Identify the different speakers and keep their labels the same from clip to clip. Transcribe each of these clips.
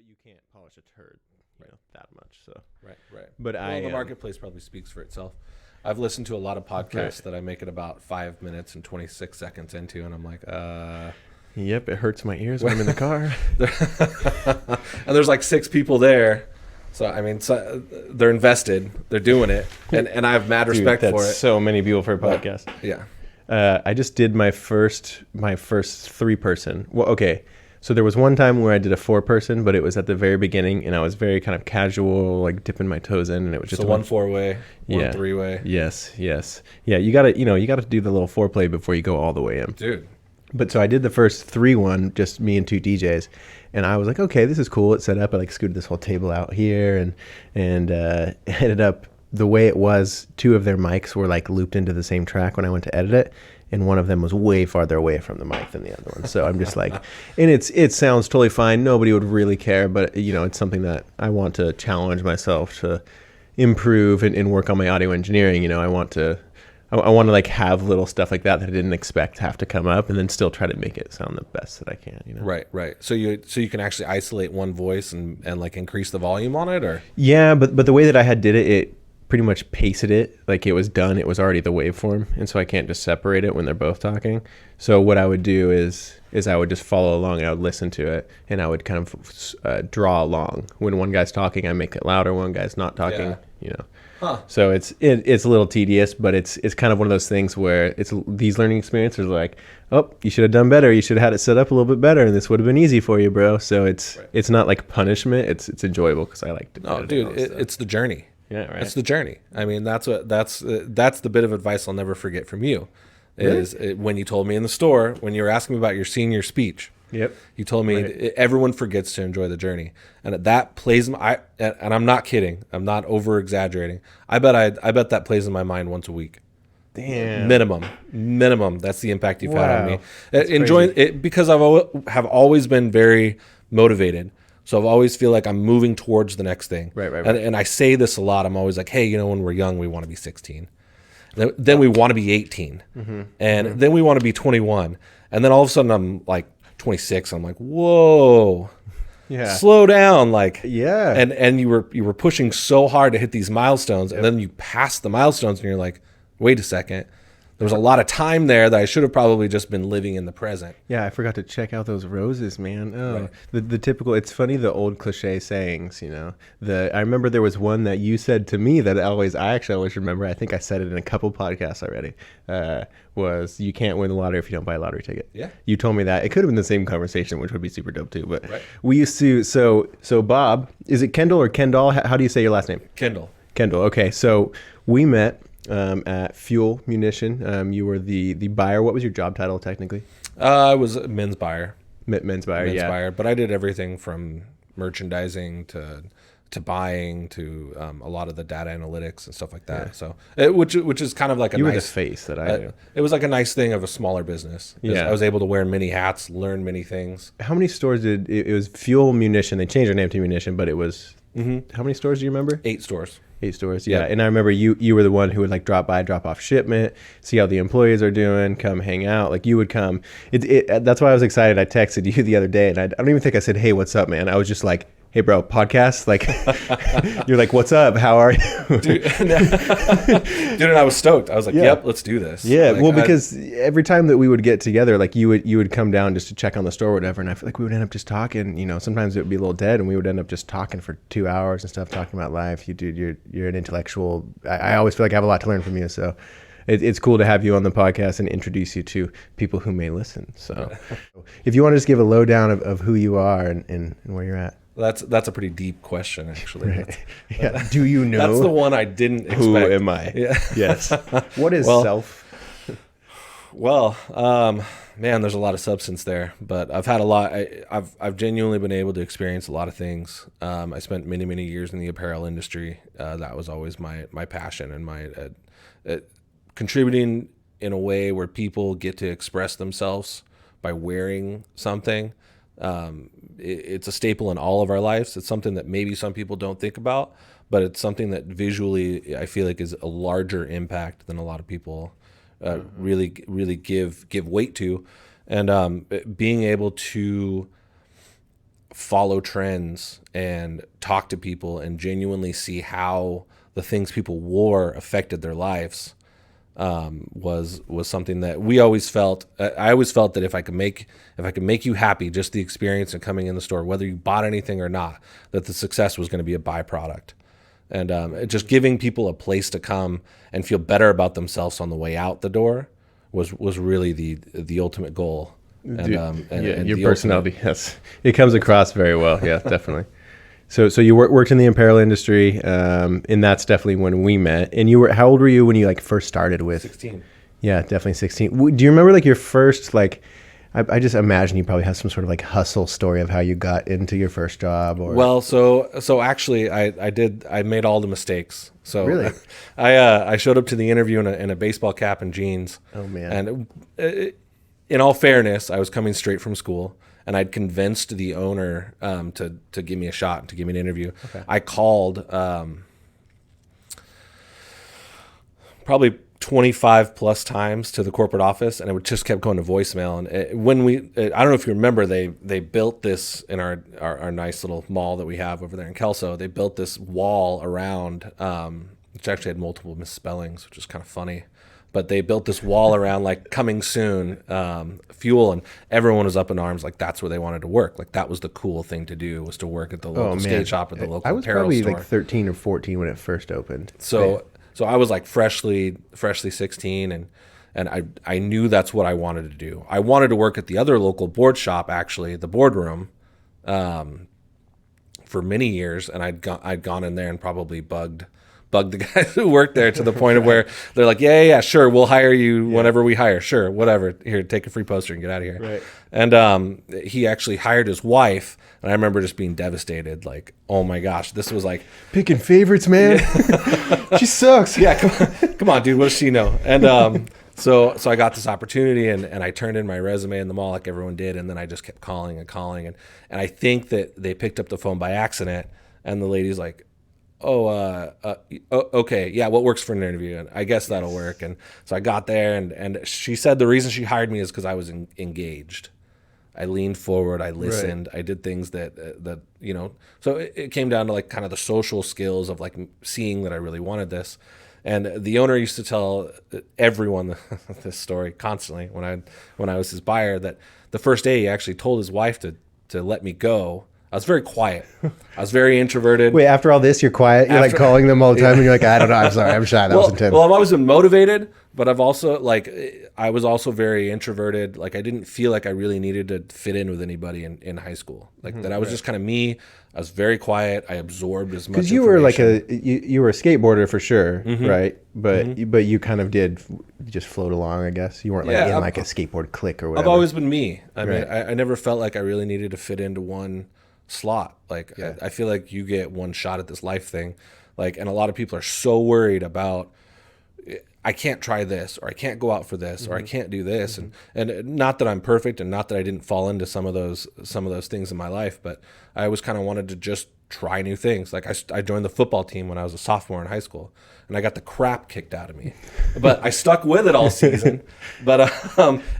Speaker 1: you can't polish a turd, that much. So
Speaker 2: Right.
Speaker 1: But
Speaker 2: the marketplace probably speaks for itself. I've listened to a lot of podcasts that I make it about 5 minutes and 26 seconds into, and I'm like,
Speaker 1: Yep, it hurts my ears when I'm in the car.
Speaker 2: And there's like 6 people there. So, I mean, they're invested. They're doing it. And I have mad respect for it.
Speaker 1: So many people for a podcast.
Speaker 2: But, yeah.
Speaker 1: I just did my first 3-person. Well, okay. So there was one time where I did a 4-person, but it was at the very beginning, and I was very kind of casual, like dipping my toes in, and it was just
Speaker 2: one 4-way, one 3-way.
Speaker 1: Yes. Yeah, you gotta do the little foreplay before you go all the way in.
Speaker 2: Dude.
Speaker 1: But so I did the first 3-1, just me and 2 DJs, and I was like, okay, this is cool. It's set up. I like scooted this whole table out here, and ended up the way it was. 2 of their mics were like looped into the same track when I went to edit it, and one of them was way farther away from the mic than the other one. So I'm just like, and it sounds totally fine. Nobody would really care, but it's something that I want to challenge myself to improve and work on my audio engineering. I want to like have little stuff like that I didn't expect to have to come up, and then still try to make it sound the best that I can.
Speaker 2: Right. So you can actually isolate one voice and like increase the volume on it, or
Speaker 1: yeah, but the way that I had did it pretty much pasted it like it was done. It was already the waveform, and so I can't just separate it when they're both talking. So what I would do is I would just follow along, and I would listen to it, and I would kind of draw along. When one guy's talking, I make it louder. One guy's not talking.
Speaker 2: Huh.
Speaker 1: So it's a little tedious, but it's kind of one of those things where it's these learning experiences are like, oh, you should have done better. You should have had it set up a little bit better, and this would have been easy for you, bro. So it's not like punishment. It's enjoyable because I like to.
Speaker 2: No, dude, it's the journey.
Speaker 1: Yeah, right.
Speaker 2: It's the journey. I mean, that's the bit of advice I'll never forget from you. Is when you told me in the store when you were asking me about your senior speech.
Speaker 1: Yep.
Speaker 2: You told me everyone forgets to enjoy the journey, and that plays. And I'm not kidding. I'm not over exaggerating. I bet that plays in my mind once a week.
Speaker 1: Damn.
Speaker 2: Minimum. That's the impact you've had on me.
Speaker 1: That's
Speaker 2: enjoying it because have always been very motivated. So I always feel like I'm moving towards the next thing.
Speaker 1: Right.
Speaker 2: And I say this a lot. I'm always like, hey, when we're young, we want to be 16. Then we want to be 18. Mm-hmm. And then we want to be 21. And then all of a sudden I'm like 26. I'm like, whoa.
Speaker 1: Yeah.
Speaker 2: Slow down. Like,
Speaker 1: yeah.
Speaker 2: And you were pushing so hard to hit these milestones. Yep. And then you pass the milestones and you're like, wait a second. There was a lot of time there that I should have probably just been living in the present.
Speaker 1: Yeah, I forgot to check out those roses, man. Oh,
Speaker 2: right.
Speaker 1: The typical. It's funny, the old cliche sayings. I remember there was one that you said to me that I actually always remember. I think I said it in a couple podcasts already. Was you can't win the lottery if you don't buy a lottery ticket.
Speaker 2: Yeah.
Speaker 1: You told me that. It could have been the same conversation, which would be super dope too. But
Speaker 2: right.
Speaker 1: We used to. So Bob, is it Kendall or Kendall? How do you say your last name?
Speaker 2: Kendall.
Speaker 1: Okay, so we met. At Fuel Munition. You were the buyer. What was your job title technically?
Speaker 2: I was a men's buyer.
Speaker 1: Men's buyer,
Speaker 2: but I did everything from merchandising to buying to a lot of the data analytics and stuff like that. Yeah. So which is kind of like
Speaker 1: you were the face that I knew.
Speaker 2: It was like a nice thing of a smaller business.
Speaker 1: Yeah,
Speaker 2: I was able to wear many hats, learn many things.
Speaker 1: How many stores did it was Fuel Munition? They changed their name to Munition, but it was how many stores do you remember?
Speaker 2: 8 stores.
Speaker 1: 8 stores, yeah. And I remember you were the one who would like drop off shipment, see how the employees are doing, come hang out. Like you would come. That's why I was excited. I texted you the other day, and I don't even think I said, "Hey, what's up, man?" I was just like, "Hey, bro, podcast." Like, you're like, "What's up? How are you?"
Speaker 2: Dude, and I was stoked. I was like, "Yep, let's do this."
Speaker 1: Yeah,
Speaker 2: like,
Speaker 1: well, because every time that we would get together, like you would come down just to check on the store or whatever, and I feel like we would end up just talking. Sometimes it would be a little dead, and we would end up just talking for 2 hours and stuff, talking about life. You're an intellectual. I always feel like I have a lot to learn from you, so it's cool to have you on the podcast and introduce you to people who may listen. So, if you want to just give a lowdown of who you are and where you're at.
Speaker 2: That's a pretty deep question, actually.
Speaker 1: Right. Yeah. Do you know?
Speaker 2: That's the one I didn't expect.
Speaker 1: Who am I?
Speaker 2: Yeah.
Speaker 1: Yes. What is self?
Speaker 2: Well, man, there's a lot of substance there, but I've had a lot. I've genuinely been able to experience a lot of things. I spent many years in the apparel industry. That was always my passion and my contributing in a way where people get to express themselves by wearing something. It's a staple in all of our lives. It's something that maybe some people don't think about, but it's something that visually I feel like is a larger impact than a lot of people really give weight to. And being able to follow trends and talk to people and genuinely see how the things people wore affected their lives was something that we always felt. I always felt that if I could make you happy, just the experience of coming in the store, whether you bought anything or not, that the success was going to be a byproduct. And just giving people a place to come and feel better about themselves on the way out the door was really the ultimate goal. And
Speaker 1: your personality, yes, it comes across very well. Yeah, definitely. So you worked in the apparel industry, and that's definitely when we met. And how old were you when you like first started with?
Speaker 2: 16.
Speaker 1: Yeah, definitely 16. Do you remember like your first like? I just imagine you probably have some sort of like hustle story of how you got into your first job. Or
Speaker 2: well, so actually, I made all the mistakes. So
Speaker 1: really,
Speaker 2: I showed up to the interview in a baseball cap and jeans.
Speaker 1: Oh man!
Speaker 2: And in all fairness, I was coming straight from school, and I'd convinced the owner to give me a shot, to give me an interview.
Speaker 1: Okay.
Speaker 2: I called probably 25 plus times to the corporate office, and it just kept going to voicemail. And I don't know if you remember, they built this in our nice little mall that we have over there in Kelso. They built this wall around, which actually had multiple misspellings, which is kind of funny. But they built this wall around like coming soon, fuel, and everyone was up in arms. Like that's where they wanted to work. Like that was the cool thing to do, was to work at the local skate shop, at the local apparel store.
Speaker 1: I was probably like 13 or 14 when it first opened.
Speaker 2: So I was like freshly 16, and I knew that's what I wanted to do. I wanted to work at the other local board shop, actually, the boardroom, for many years, and I'd gone in there and probably bugged the guys who worked there to the point of where they're like, yeah, sure, we'll hire you whenever we hire. Sure, whatever. Here, take a free poster and get out of here.
Speaker 1: Right.
Speaker 2: And he actually hired his wife, and I remember just being devastated. Like, oh my gosh, this was like
Speaker 1: picking favorites, man. She sucks.
Speaker 2: Yeah, come on, dude. What does she know? And so I got this opportunity, and I turned in my resume in the mall like everyone did, and then I just kept calling, and I think that they picked up the phone by accident, and the lady's like, okay, yeah, what works for an interview? And I guess that'll work. And so I got there, and she said the reason she hired me is because I was engaged. I leaned forward, I listened, right. I did things that so it came down to like kind of the social skills of like seeing that I really wanted this. And the owner used to tell everyone this story constantly when I was his buyer, that the first day he actually told his wife to let me go. I was very quiet. I was very introverted.
Speaker 1: Wait, after all this, you're quiet? You're like calling them all the time, and you're like, I don't know, I'm sorry, I'm shy, that was intense.
Speaker 2: Well, I've always been motivated, but I was also very introverted. Like, I didn't feel like I really needed to fit in with anybody in high school. Like, that I was just kind of me. I was very quiet. I absorbed as much
Speaker 1: because you were like you were a skateboarder for sure, right? But you kind of did just float along, I guess. You weren't like in like a skateboard clique or whatever.
Speaker 2: I've always been me. I mean, I never felt like I really needed to fit into one slot. Like, I feel like you get one shot at this life thing. Like, and a lot of people are so worried about, I can't try this, or I can't go out for this, or I can't do this. And not that I'm perfect, and not that I didn't fall into some of those things in my life, but I always kind of wanted to just try new things. Like I joined the football team when I was a sophomore in high school, and I got the crap kicked out of me, but I stuck with it all season, but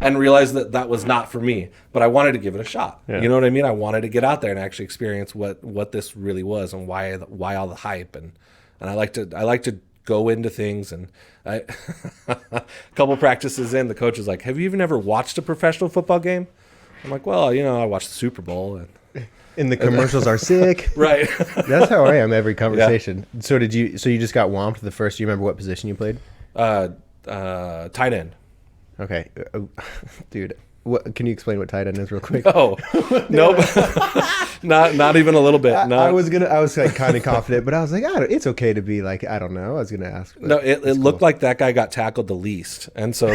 Speaker 2: and realized that was not for me, but I wanted to give it a shot. Yeah. You know what I mean? I wanted to get out there and actually experience what this really was, and why all the hype, and I like to go into things. And a couple practices in, the coach was like, have you even ever watched a professional football game? I'm like, well, I watched the Super Bowl,
Speaker 1: and the commercials are sick.
Speaker 2: Right.
Speaker 1: That's how I am every conversation. Yeah. So you just got whomped the first. Do you remember what position you played?
Speaker 2: Tight end.
Speaker 1: Okay. Dude, can you explain what tight end is real quick?
Speaker 2: No. Nope. not even a little bit. No.
Speaker 1: I was like kind of confident, but I was like, it's okay to be like, I don't know. I was going to ask.
Speaker 2: No, it looked like that guy got tackled the least. And so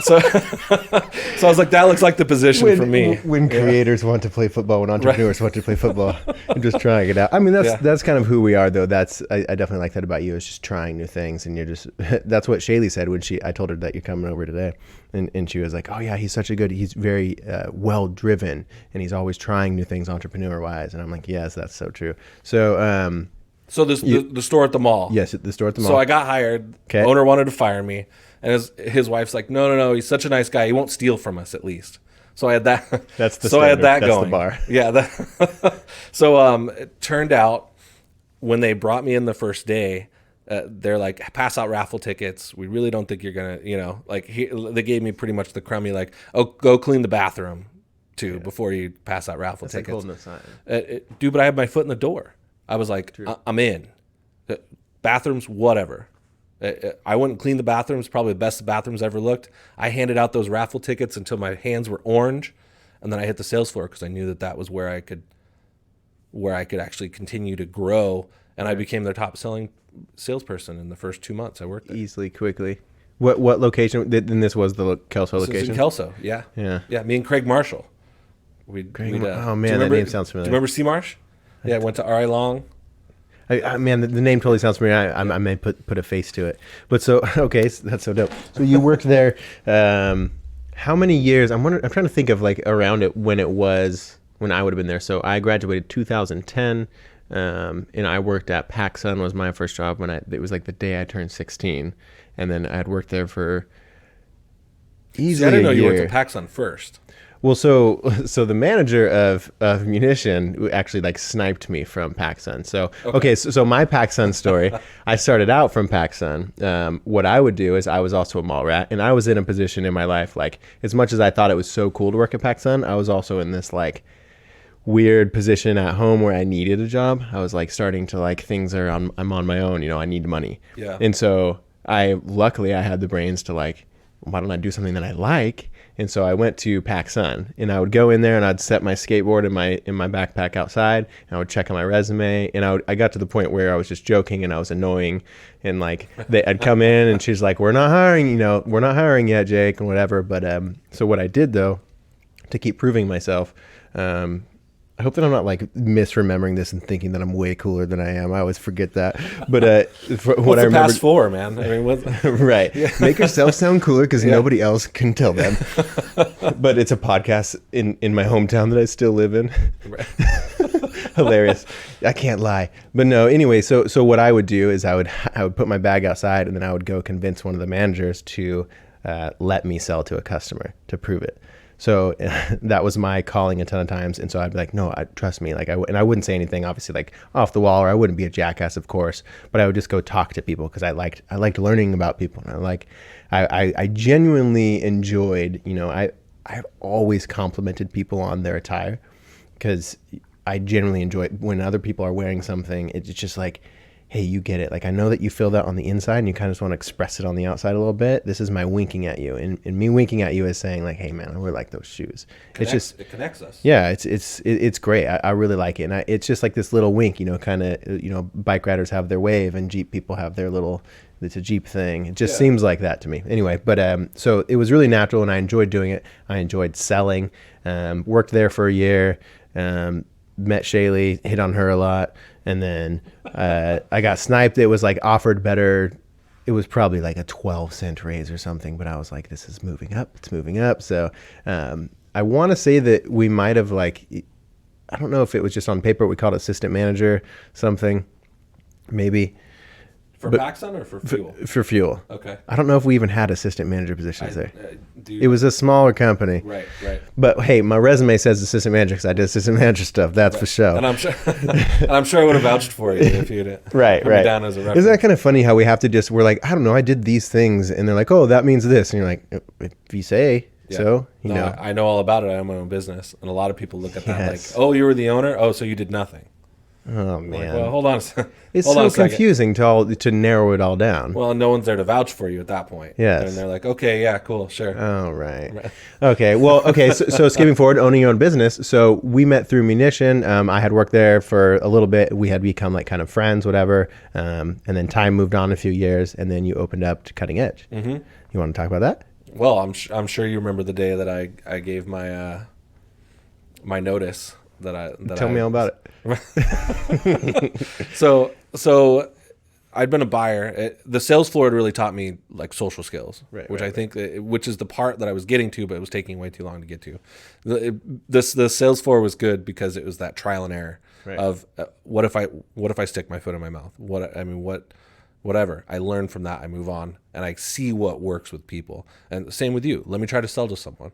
Speaker 2: so I was like, that looks like the position for me.
Speaker 1: When creators want to play football, when entrepreneurs want to play football, I'm just trying it out. I mean, that's kind of who we are, though. I definitely like that about you. It's just trying new things. And that's what Shaylee said when I told her that you're coming over today. And she was like, oh yeah, he's very well driven, and he's always trying new things entrepreneur wise. And I'm like, yes, that's so true. So
Speaker 2: the store at the mall.
Speaker 1: Yes, the store at the mall.
Speaker 2: So I got hired. Okay. The owner wanted to fire me, and his wife's like, no, he's such a nice guy, he won't steal from us at least. So I had that.
Speaker 1: That's the
Speaker 2: so I had
Speaker 1: standard.
Speaker 2: that
Speaker 1: That's
Speaker 2: going.
Speaker 1: the bar.
Speaker 2: Yeah. So it turned out when they brought me in the first day, they're like, pass out raffle tickets. We really don't think you're gonna, they gave me pretty much the crummy like, oh, go clean the bathroom too before you pass out raffle tickets.
Speaker 1: Like holding a sign.
Speaker 2: Dude, but I had my foot in the door. I was like, I'm in. Bathrooms, whatever. I wouldn't clean the bathrooms, probably the best the bathrooms ever looked. I handed out those raffle tickets until my hands were orange, and then I hit the sales floor because I knew that was where I could actually continue to grow, and I became their top selling salesperson in the first 2 months I worked there.
Speaker 1: Easily, quickly. What location? And this was the Kelso
Speaker 2: This
Speaker 1: location?
Speaker 2: was in Kelso, yeah.
Speaker 1: Yeah.
Speaker 2: Me and Craig Marshall.
Speaker 1: Oh, man, that name sounds familiar.
Speaker 2: Do you remember C. Marsh? Yeah, went to R.I. Long.
Speaker 1: Man, the name totally sounds familiar. I may put a face to it. But so, okay, so that's so dope. So you worked there. How many years? I'm trying to think of like around it when I would have been there. So I graduated 2010, and I worked at PacSun was my first job it was like the day I turned 16, and then I had worked there for easily
Speaker 2: I didn't know
Speaker 1: a
Speaker 2: you
Speaker 1: year.
Speaker 2: went to PacSun first.
Speaker 1: Well, so the manager of Munition actually like sniped me from PacSun. So so my PacSun story, I started out from PacSun. What I would do is I was also a mall rat, and I was in a position in my life like as much as I thought it was so cool to work at PacSun, I was also in this like weird position at home where I needed a job. I was like starting to like I'm on my own. I need money.
Speaker 2: Yeah.
Speaker 1: And so luckily I had the brains to like, why don't I do something that I like? And so I went to PacSun, and I would go in there and I'd set my skateboard in my backpack outside, and I would check on my resume, and I got to the point where I was just joking and I was annoying, and like I'd come in and she's like, we're not hiring yet, Jake, and whatever. But so what I did though, to keep proving myself, I hope that I'm not like misremembering this and thinking that I'm way cooler than I am. I always forget that. But
Speaker 2: What's the past for, man? I mean,
Speaker 1: right. Yeah. Make yourself sound cooler because nobody else can tell them. But it's a podcast in my hometown that I still live in. Right. Hilarious. I can't lie. But no, anyway, so what I would do is I would put my bag outside, and then I would go convince one of the managers to let me sell to a customer to prove it. So that was my calling a ton of times. And so I'd be like, no, trust me. Like I wouldn't say anything obviously like off the wall, or I wouldn't be a jackass, of course, but I would just go talk to people because I liked learning about people. And I genuinely enjoyed, I've always complimented people on their attire because I genuinely enjoy it when other people are wearing something. It's just like, hey, you get it. Like, I know that you feel that on the inside and you kind of just want to express it on the outside a little bit. This is my winking at you. And me winking at you is saying like, hey man, I really like those shoes.
Speaker 2: It connects us.
Speaker 1: Yeah, it's great. I really like it. And it's just like this little wink, kind of, bike riders have their wave and Jeep people have their little, it's a Jeep thing. It just seems like that to me. Anyway, but so it was really natural and I enjoyed doing it. I enjoyed selling, worked there for a year, met Shaylee, hit on her a lot. And then I got sniped. It was like offered better. It was probably like a 12-cent raise or something. But I was like, this is moving up. It's moving up. So I want to say that we might have like, I don't know if it was just on paper. We called it assistant manager something, maybe.
Speaker 2: For PacSun or for fuel?
Speaker 1: For fuel.
Speaker 2: Okay.
Speaker 1: I don't know if we even had assistant manager positions there.
Speaker 2: Dude.
Speaker 1: It was a smaller company.
Speaker 2: Right.
Speaker 1: But hey, my resume says assistant manager because I did assistant manager stuff. That's for sure.
Speaker 2: And I'm sure I would have vouched for you if you'd
Speaker 1: right.
Speaker 2: down as a reference.
Speaker 1: Isn't that kind of funny how we have to we're like, I don't know, I did these things, and they're like, oh, that means this, and you're like, if you say so, you know.
Speaker 2: I know all about it. I own my own business, and a lot of people look at that
Speaker 1: Yes.
Speaker 2: like, oh, you were the owner. Oh, so you did nothing.
Speaker 1: Oh
Speaker 2: I'm
Speaker 1: man,
Speaker 2: like, well, hold on.
Speaker 1: it's
Speaker 2: hold on
Speaker 1: so
Speaker 2: a second.
Speaker 1: confusing to narrow it all down.
Speaker 2: Well, no one's there to vouch for you at that point.
Speaker 1: Yes.
Speaker 2: And they're like, okay, yeah, cool, sure.
Speaker 1: Oh, right. Okay. Well, okay. So skipping forward, owning your own business. So we met through Munition. I had worked there for a little bit. We had become like kind of friends, whatever. And then time moved on a few years, and then you opened up to Cutting Edge. Mm-hmm. You want to talk about that? Well,
Speaker 2: I'm sure you remember the day that I gave my my notice
Speaker 1: Tell me all about it.
Speaker 2: So I'd been a buyer. The sales floor had really taught me like social skills, I think, which is the part that I was getting to, but it was taking way too long to get to. The sales floor was good because it was that trial and error of what if I stick my foot in my mouth? Whatever. I learn from that. I move on and I see what works with people. And same with you. Let me try to sell to someone.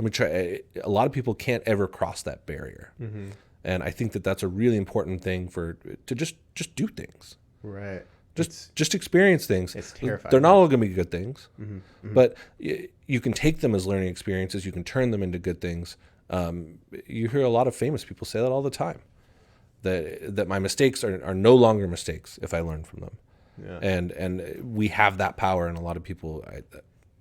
Speaker 2: let me try. A lot of people can't ever cross that barrier. And I think that that's a really important thing to just do things.
Speaker 1: Right.
Speaker 2: Just experience things.
Speaker 1: It's terrifying.
Speaker 2: They're not all going to be good things, but you can take them as learning experiences. You can turn them into good things. You hear a lot of famous people say that all the time, that my mistakes are no longer mistakes if I learn from them. Yeah. And we have that power, and a lot of people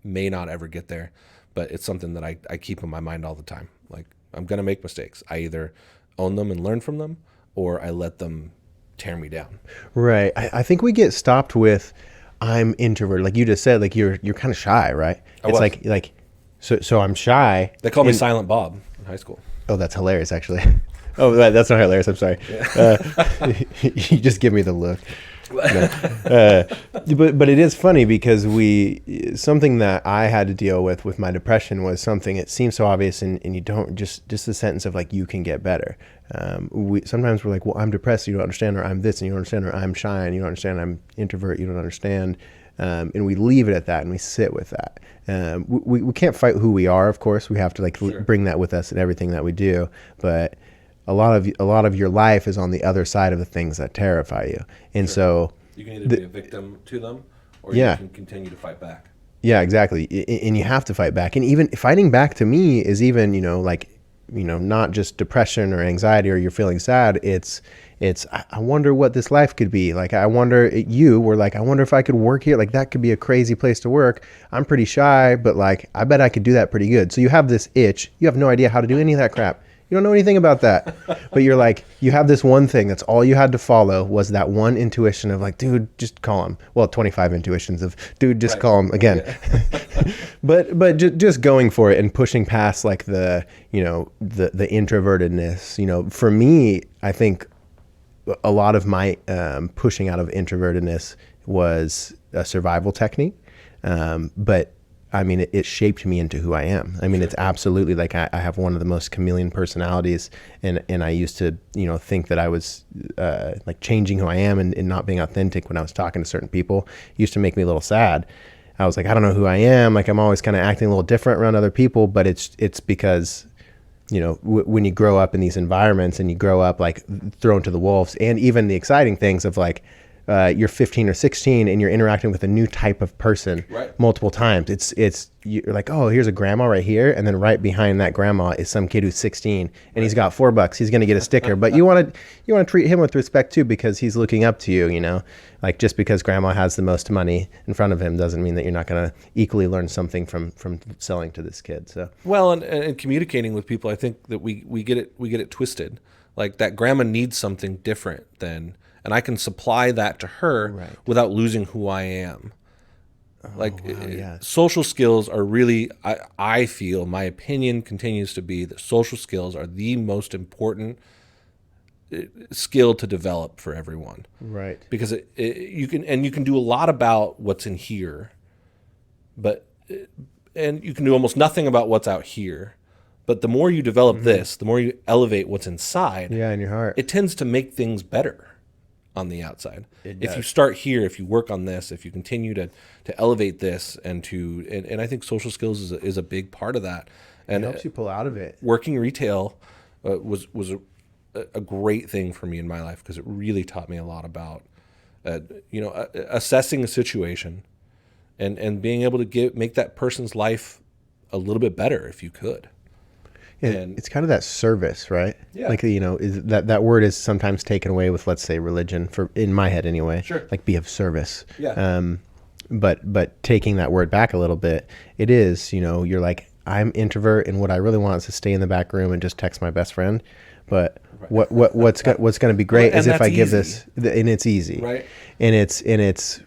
Speaker 2: may not ever get there, but it's something that I keep in my mind all the time. Like, I'm going to make mistakes. I either own them and learn from them, or I let them tear me down. Right.
Speaker 1: I think we get stopped with, I'm introverted. Like you just said, like you're kind of shy, right? It's like, so I'm shy.
Speaker 2: They called me Silent Bob in high school.
Speaker 1: Oh, that's hilarious, actually. Oh, that's not hilarious. I'm sorry. Yeah. You just give me the look. No. But it is funny because something that I had to deal with my depression was something, it seems so obvious, and you don't, just the sentence of like, you can get better. Sometimes we're like, well, I'm depressed, you don't understand, or I'm this and you don't understand, or I'm shy and you don't understand, I'm introvert, you don't understand. And we leave it at that, and we sit with that. We can't fight who we are, of course. We have to bring that with us in everything that we do. But a lot of your life is on the other side of the things that terrify you. And so
Speaker 2: you can either be a victim to them, or you can continue to fight back.
Speaker 1: Yeah, exactly. And you have to fight back. And even fighting back to me is even, not just depression or anxiety or you're feeling sad. It's I wonder what this life could be. Like, I wonder I wonder if I could work here. Like, that could be a crazy place to work. I'm pretty shy, but like, I bet I could do that pretty good. So you have this itch. You have no idea how to do any of that crap. You don't know anything about that, but you're like, you have this one thing. That's all you had to follow, was that one intuition of like, dude, just call him. Well, 25 intuitions of, dude, just call him again. Yeah. but just going for it and pushing past like the introvertedness. For me, I think a lot of my pushing out of introvertedness was a survival technique, but I mean, it shaped me into who I am. I mean, It's absolutely like I have one of the most chameleon personalities, and I used to, think that I was like changing who I am and not being authentic when I was talking to certain people. It used to make me a little sad. I was like, I don't know who I am. Like, I'm always kind of acting a little different around other people, but it's because, when you grow up in these environments and you grow up like thrown to the wolves, and even the exciting things of like, you're 15 or 16 and you're interacting with a new type of person multiple times. You're like, oh, here's a grandma right here, and then right behind that grandma is some kid who's 16 and he's got $4. He's going to get a sticker, but you want to treat him with respect too, because he's looking up to you. Like, just because grandma has the most money in front of him doesn't mean that you're not going to equally learn something from selling to this kid. So
Speaker 2: well, and communicating with people, I think that we get it twisted. Like, that grandma needs something different than. And I can supply that to her without losing who I am. Social skills are really, I feel, my opinion continues to be that social skills are the most important skill to develop for everyone.
Speaker 1: Right.
Speaker 2: Because you can do a lot about what's in here, and you can do almost nothing about what's out here. But the more you develop this, the more you elevate what's inside.
Speaker 1: Yeah, in your heart.
Speaker 2: It tends to make things better on the outside. If you start here, if you work on this, if you continue to elevate this, and I think social skills is a big part of that. And
Speaker 1: it helps you pull out of it.
Speaker 2: Working retail was a great thing for me in my life, because it really taught me a lot about assessing a situation and being able to make that person's life a little bit better if you could.
Speaker 1: Yeah, it's kind of that service, right?
Speaker 2: Yeah.
Speaker 1: Like, is that word is sometimes taken away with, let's say, religion, in my head anyway.
Speaker 2: Sure.
Speaker 1: Like, be of service.
Speaker 2: Yeah.
Speaker 1: But taking that word back a little bit, it is, you're like, I'm introvert, and what I really want is to stay in the back room and just text my best friend. But what's going to be great is if I give this, and it's easy,
Speaker 2: right?
Speaker 1: And it's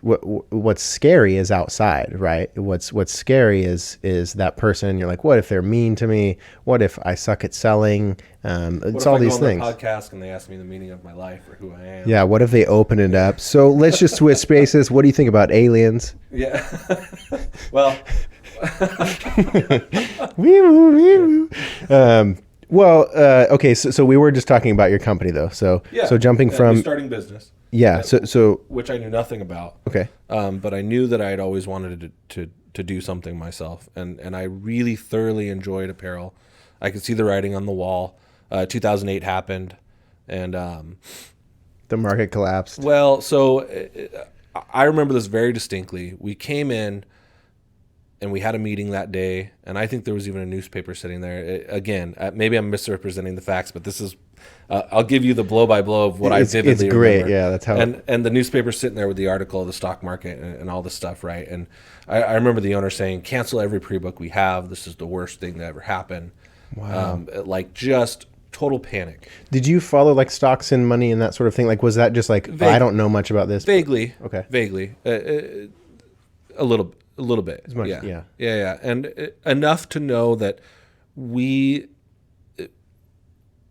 Speaker 1: what's scary is outside, right? What's scary is that person. You're like, what if they're mean to me? What if I suck at selling? It's all these things.
Speaker 2: What if I go on the podcast and they ask me the meaning of my life or who I am?
Speaker 1: Yeah. What if they open it up? So let's just switch spaces. What do you think about aliens?
Speaker 2: Yeah. Well.
Speaker 1: Well, okay, so we were just talking about your company, though. So jumping from
Speaker 2: starting business.
Speaker 1: Yeah. So
Speaker 2: which I knew nothing about.
Speaker 1: Okay.
Speaker 2: But I knew that I had always wanted to to do something myself, and I really thoroughly enjoyed apparel. I could see the writing on the wall. 2008 happened, and
Speaker 1: The market collapsed.
Speaker 2: well, so I remember this very distinctly. We came in and we had a meeting that day, and I think there was even a newspaper sitting there. Again, maybe I'm misrepresenting the facts, but this is, I'll give you the blow by blow of what I vividly
Speaker 1: It's great.
Speaker 2: remember.
Speaker 1: Yeah, that's how.
Speaker 2: And the newspaper's sitting there with the article of the stock market and all this stuff, right? And I remember the owner saying, cancel every pre-book we have. This is the worst thing that ever happened.
Speaker 1: Wow.
Speaker 2: Like just total panic.
Speaker 1: Did you follow like stocks and money and that sort of thing? Like, was that just like, I don't know much about this?
Speaker 2: Vaguely.
Speaker 1: Okay.
Speaker 2: Vaguely. A little bit.
Speaker 1: As much,
Speaker 2: Yeah. And enough to know that we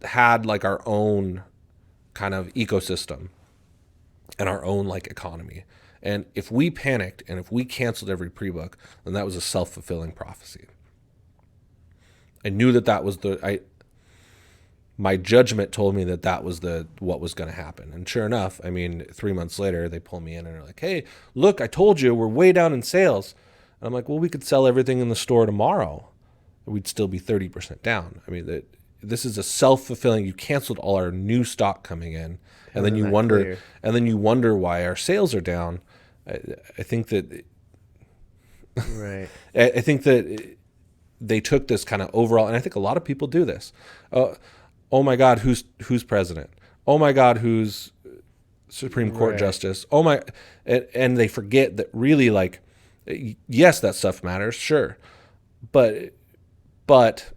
Speaker 2: had like our own kind of ecosystem and our own like economy. And if we panicked and if we canceled every pre-book, then that was a self-fulfilling prophecy. I knew that was my judgment told me that was what was going to happen. And sure enough, I mean, 3 months later, they pull me in and are like, hey, look, I told you we're way down in sales. And I'm like, well, we could sell everything in the store tomorrow. We'd still be 30% down. I mean, this is a self-fulfilling. You canceled all our new stock coming in. And then you wonder why our sales are down. I think that,
Speaker 1: Right.
Speaker 2: I think that they took this kind of overall, and I think a lot of people do this. Oh my God, who's president? Oh my God, who's Supreme Court justice? Oh my, and they forget that really, like, yes, that stuff matters, sure, but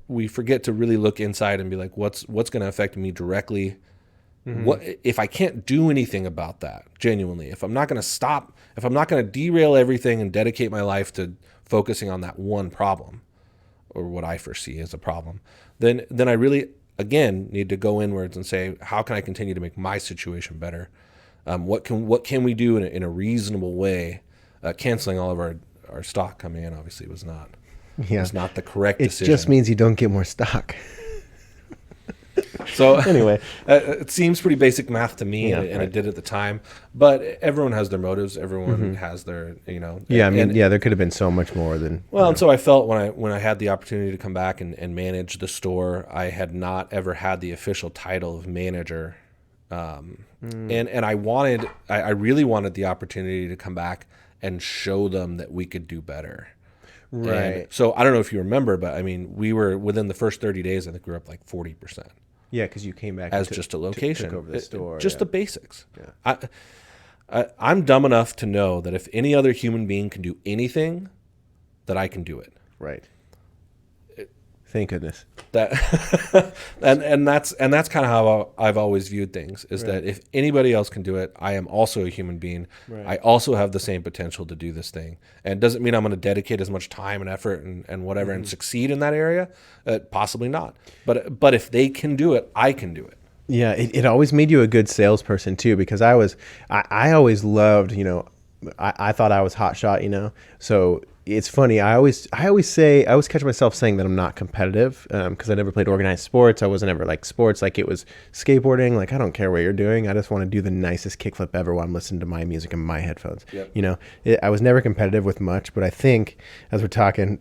Speaker 2: we forget to really look inside and be like, what's going to affect me directly? What if I can't do anything about that genuinely? If I'm not going to stop, if I'm not going to derail everything and dedicate my life to focusing on that one problem, or what I foresee as a problem, then I really, again, need to go inwards and say, how can I continue to make my situation better? What can we do in a reasonable way? Canceling all of our stock coming in obviously was not the correct decision.
Speaker 1: It just means you don't get more stock.
Speaker 2: So
Speaker 1: Anyway,
Speaker 2: it seems pretty basic math to me, and it did at the time. But everyone has their motives. Everyone has their,
Speaker 1: Yeah, there could have been so much more than.
Speaker 2: Well, and so I felt when I had the opportunity to come back and manage the store, I had not ever had the official title of manager, and I really wanted the opportunity to come back and show them that we could do better.
Speaker 1: Right.
Speaker 2: And so I don't know if you remember, but I mean, we were within the first 30 days, I think we were up like 40%.
Speaker 1: Yeah, because you came back
Speaker 2: as just a location,
Speaker 1: took over the store,
Speaker 2: just the basics.
Speaker 1: Yeah.
Speaker 2: I'm dumb enough to know that if any other human being can do anything, that I can do it.
Speaker 1: Right. Thank goodness.
Speaker 2: That and that's kind of how I've always viewed things, is that if anybody else can do it, I am also a human being. Right. I also have the same potential to do this thing, and it doesn't mean I'm going to dedicate as much time and effort and whatever and succeed in that area. Possibly not. But if they can do it, I can do it.
Speaker 1: Yeah, it always made you a good salesperson too, because I always loved, I thought I was hot shot, so. It's funny. I always catch myself saying that I'm not competitive because I never played organized sports. I wasn't ever like sports. Like it was skateboarding. Like I don't care what you're doing. I just want to do the nicest kickflip ever while I'm listening to my music in my headphones. Yep. I was never competitive with much, but I think as we're talking,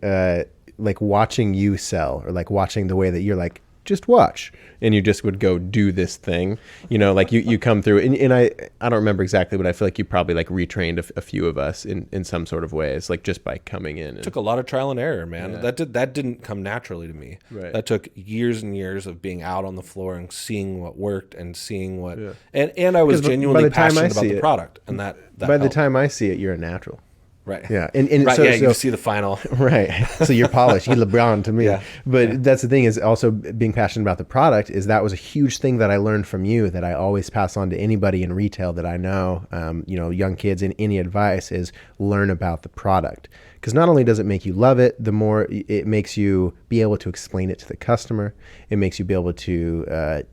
Speaker 1: like watching you sell or like watching the way that you're like, just watch, and you just would go do this thing, like you come through, and I don't remember exactly, but I feel like you probably like retrained a few of us in some sort of ways, like just by coming in.
Speaker 2: It took a lot of trial and error, man. Yeah. That didn't come naturally to me.
Speaker 1: Right.
Speaker 2: That took years and years of being out on the floor and seeing what worked and seeing what, and I was genuinely passionate about the product, and that
Speaker 1: by the time I see it, you're a natural.
Speaker 2: Right.
Speaker 1: Yeah. And
Speaker 2: right, you see the final.
Speaker 1: Right. So you're polished. You're LeBron to me.
Speaker 2: Yeah.
Speaker 1: But that's the thing, is also being passionate about the product, is that was a huge thing that I learned from you that I always pass on to anybody in retail that I know, young kids, and any advice is learn about the product. Because not only does it make you love it, the more it makes you be able to explain it to the customer. It makes you be able to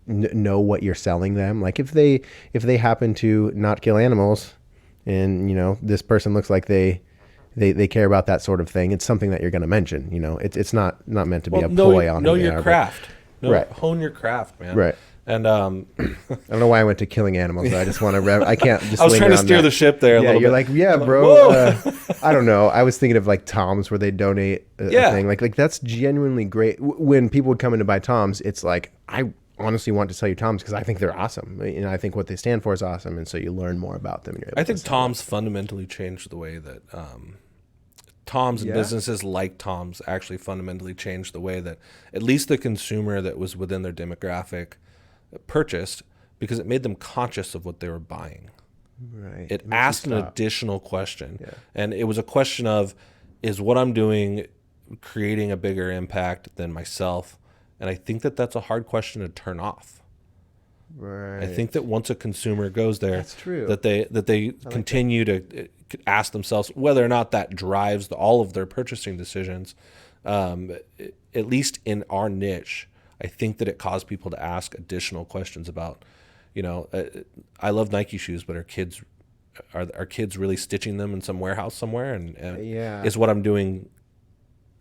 Speaker 1: know what you're selling them. Like if they happen to not kill animals, and this person looks like they care about that sort of thing, it's something that you're going to mention. It's not meant to be a ploy on
Speaker 2: know your craft.
Speaker 1: Right.
Speaker 2: Hone your craft, man.
Speaker 1: Right.
Speaker 2: And
Speaker 1: I don't know why I went to killing animals. I just want to. I can't just.
Speaker 2: I was trying to
Speaker 1: linger on
Speaker 2: steer
Speaker 1: that.
Speaker 2: the ship there. A
Speaker 1: Yeah,
Speaker 2: little
Speaker 1: you're
Speaker 2: bit.
Speaker 1: like, yeah, bro.
Speaker 2: Whoa.
Speaker 1: I don't know. I was thinking of like Toms, where they donate a thing. Like that's genuinely great. When people would come in to buy Toms, it's like I honestly want to sell you Toms because I think they're awesome. You know, I think what they stand for is awesome, and so you learn more about them. And you're able
Speaker 2: I
Speaker 1: to
Speaker 2: think
Speaker 1: sell them.
Speaker 2: Tom's fundamentally changed the way that Tom's and businesses like Tom's actually fundamentally changed the way that at least the consumer that was within their demographic purchased, because it made them conscious of what they were buying.
Speaker 1: Right.
Speaker 2: It
Speaker 1: makes you
Speaker 2: asked an
Speaker 1: stop.
Speaker 2: additional question.
Speaker 1: Yeah.
Speaker 2: And it was a question of, is what I'm doing creating a bigger impact than myself? And I think that that's a hard question to turn off.
Speaker 1: Right.
Speaker 2: I think that once a consumer goes there,
Speaker 1: That's true.
Speaker 2: that they continue to ask themselves whether or not that drives all of their purchasing decisions. At least in our niche, I think that it caused people to ask additional questions about, you know, I love Nike shoes, but are kids really stitching them in some warehouse somewhere? And
Speaker 1: Yeah.
Speaker 2: is what I'm doing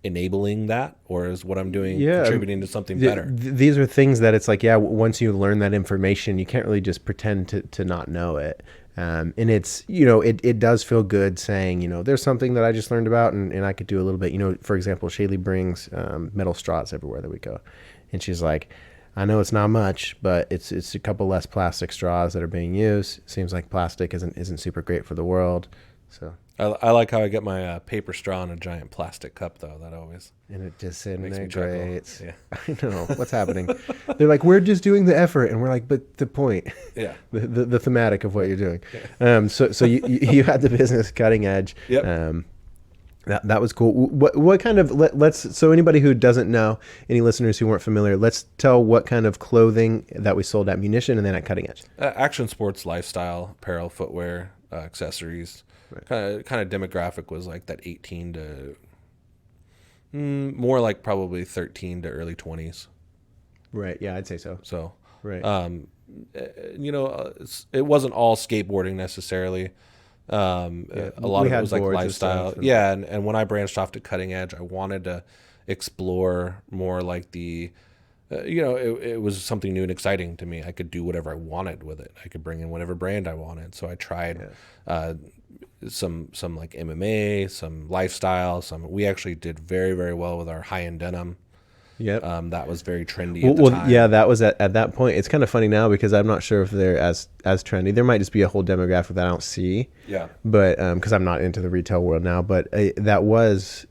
Speaker 2: enabling that, or is what I'm doing contributing to something better?
Speaker 1: These are things that it's like, yeah, once you learn that information, you can't really just pretend to not know it. And it's, you know, it does feel good saying, you know, there's something that I just learned about and I could do a little bit. You know, for example, Shaylee brings metal straws everywhere that we go. And she's like, I know it's not much, but it's a couple less plastic straws that are being used. Seems like plastic isn't super great for the world. So
Speaker 2: I like how I get my paper straw in a giant plastic cup, though. That always
Speaker 1: and it just
Speaker 2: makes me chuckle.
Speaker 1: integrates.
Speaker 2: Yeah.
Speaker 1: I know what's happening. They're like, we're just doing the effort, and we're like, but the point,
Speaker 2: Yeah.
Speaker 1: the thematic of what you're doing. So you had the business Cutting Edge.
Speaker 2: Yep.
Speaker 1: That was cool. What kind of let's so anybody who doesn't know, any listeners who weren't familiar, let's tell what kind of clothing that we sold at Munition and then at Cutting Edge.
Speaker 2: Action sports, lifestyle, apparel, footwear, accessories. Right. Kind of demographic was like that 18 to more like probably 13 to early 20s.
Speaker 1: Right. Yeah, I'd say so.
Speaker 2: So,
Speaker 1: Right.
Speaker 2: You know, it wasn't all skateboarding necessarily. A lot of it was like lifestyle. Yeah. And when I branched off to Cutting Edge, I wanted to explore more like the, you know, it was something new and exciting to me. I could do whatever I wanted with it. I could bring in whatever brand I wanted. So I tried some like MMA, some lifestyle, we actually did very, very well with our high-end denim.
Speaker 1: Yep.
Speaker 2: That was very trendy at the time.
Speaker 1: Yeah, that was at that point. It's kind of funny now because I'm not sure if they're as trendy. There might just be a whole demographic that I don't see.
Speaker 2: Yeah.
Speaker 1: But because I'm not into the retail world now, but that was,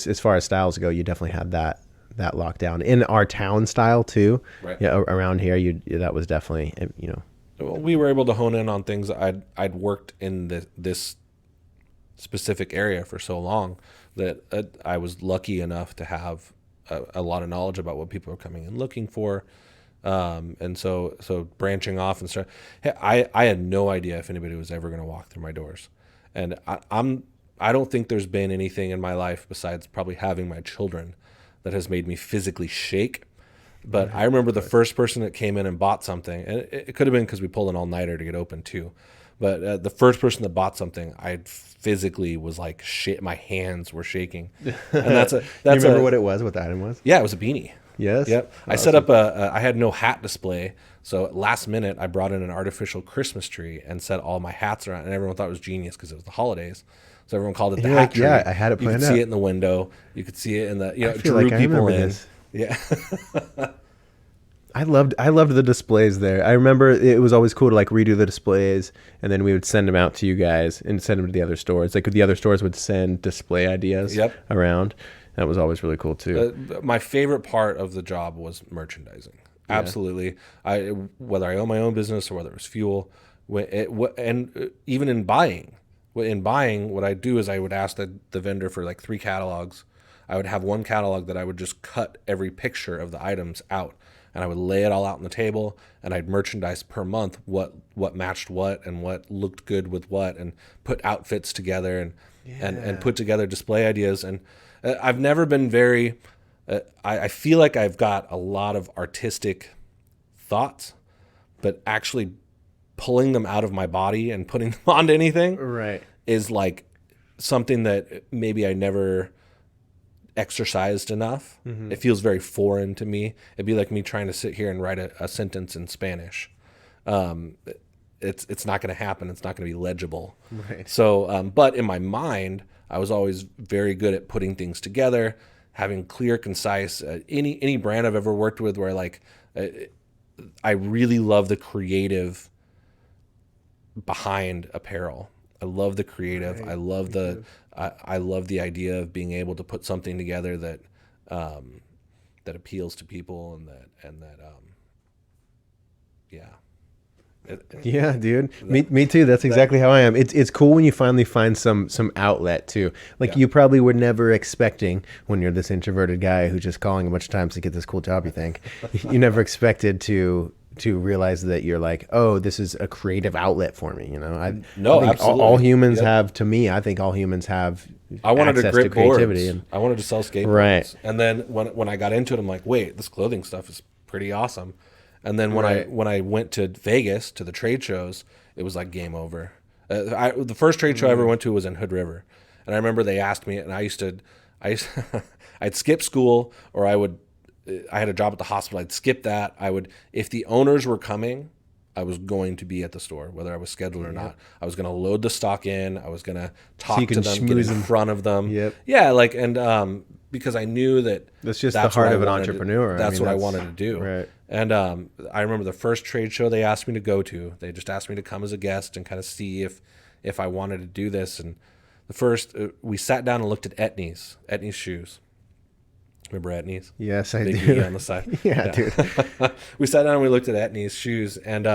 Speaker 1: as far as styles go, you definitely had that lockdown in our town style too.
Speaker 2: Right.
Speaker 1: Yeah, around here, that was definitely, you know.
Speaker 2: Well, we were able to hone in on things. I'd worked in this specific area for so long that I was lucky enough to have a lot of knowledge about what people are coming in looking for. And so branching off and stuff. Hey, I had no idea if anybody was ever going to walk through my doors. And I don't think there's been anything in my life besides probably having my children that has made me physically shake. But I remember the first person that came in and bought something, and it could have been because we pulled an all-nighter to get open too. But the first person that bought something, I physically was like, shit, my hands were shaking. And that's
Speaker 1: you remember what it was, what the item was?
Speaker 2: Yeah, it was a beanie.
Speaker 1: Yes.
Speaker 2: Yep. I set up I had no hat display. So last minute, I brought in an artificial Christmas tree and set all my hats around, and everyone thought it was genius because it was the holidays. So everyone called it the hat tree.
Speaker 1: Yeah, I had it
Speaker 2: You
Speaker 1: planned
Speaker 2: could
Speaker 1: out.
Speaker 2: see it in the window. You could see it in the,
Speaker 1: I feel
Speaker 2: drew
Speaker 1: like I
Speaker 2: people
Speaker 1: remember
Speaker 2: in.
Speaker 1: this.
Speaker 2: Yeah.
Speaker 1: I loved the displays there. I remember it was always cool to like redo the displays, and then we would send them out to you guys and send them to the other stores. Like the other stores would send display ideas around. That was always really cool too.
Speaker 2: My favorite part of the job was merchandising. Yeah. Absolutely. Whether I own my own business or whether it was fuel, and even in buying. In buying, what I do is I would ask the vendor for like 3 catalogs. I would have one catalog that I would just cut every picture of the items out. And I would lay it all out on the table, and I'd merchandise per month what matched what and what looked good with what, and put outfits together and put together display ideas. And I've never been very. I feel like I've got a lot of artistic thoughts, but actually pulling them out of my body and putting them onto anything
Speaker 1: Right.
Speaker 2: is like something that maybe I never exercised enough. It feels very foreign to me. It'd be like me trying to sit here and write a sentence in Spanish. It's not going to happen. It's not going to be legible.
Speaker 1: Right.
Speaker 2: So, but in my mind, I was always very good at putting things together, having clear, concise. Any brand I've ever worked with, where like I really love the creative behind apparel. I love the creative.
Speaker 1: Right.
Speaker 2: I love I love the idea of being able to put something together that that appeals to people and that yeah.
Speaker 1: Yeah, dude. Me too. That's exactly how I am. It's cool when you finally find some outlet too. Like you probably were never expecting when you're this introverted guy who's just calling a bunch of times to get this cool job. You think you never expected to realize that you're like, oh, this is a creative outlet for me. You know, I think
Speaker 2: absolutely.
Speaker 1: all humans have. To me, I think all humans have.
Speaker 2: I wanted to grip
Speaker 1: creativity.
Speaker 2: boards. I wanted to sell skateboards.
Speaker 1: Right.
Speaker 2: And then when I got into it, I'm like, wait, this clothing stuff is pretty awesome. And then when I went to Vegas to the trade shows, it was like game over. The first trade show I ever went to was in Hood River, and I remember they asked me, and I'd skip school, or I had a job at the hospital. I'd skip that. If the owners were coming, I was going to be at the store, whether I was scheduled or not. I was going to load the stock in. I was going to talk to them, get in front of them.
Speaker 1: Yep.
Speaker 2: Yeah, like because I knew that
Speaker 1: that's just the heart of an entrepreneur.
Speaker 2: That's what I wanted to do.
Speaker 1: Right.
Speaker 2: And I remember the first trade show they asked me to go to. They just asked me to come as a guest and kind of see if I wanted to do this. And the first, we sat down and looked at Etnies shoes. Remember Etnies?
Speaker 1: Yes, I
Speaker 2: Big
Speaker 1: do.
Speaker 2: E on the side.
Speaker 1: Yeah, dude.
Speaker 2: We sat down and we looked at Etnies shoes, and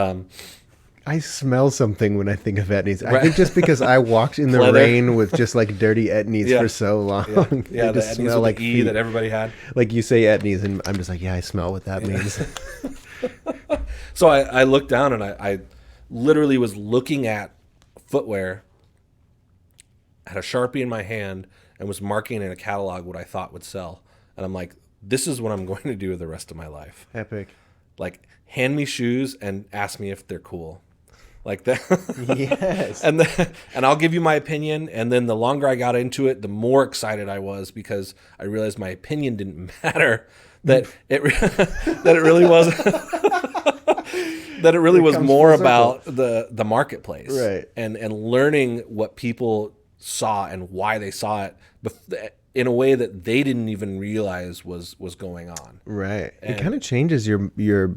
Speaker 1: I smell something when I think of Etnies. I think just because I walked in the
Speaker 2: Leather.
Speaker 1: rain with just like dirty Etnies for so long.
Speaker 2: Yeah,
Speaker 1: They
Speaker 2: the
Speaker 1: just
Speaker 2: Etnies
Speaker 1: smell
Speaker 2: with
Speaker 1: like
Speaker 2: the E
Speaker 1: feet.
Speaker 2: that everybody had.
Speaker 1: Like you say Etnies, and I'm just like, yeah, I smell what that means.
Speaker 2: So I looked down and I literally was looking at footwear, had a Sharpie in my hand, and was marking in a catalog what I thought would sell. And I'm like, this is what I'm going to do the rest of my life.
Speaker 1: Epic.
Speaker 2: Like, hand me shoes and ask me if they're cool. Like that.
Speaker 1: Yes.
Speaker 2: And I'll give you my opinion. And then the longer I got into it, the more excited I was, because I realized my opinion didn't matter. That it really was that it really was more about the marketplace,
Speaker 1: right?
Speaker 2: And learning what people saw and why they saw it in a way that they didn't even realize was going on.
Speaker 1: Right. It kind of changes your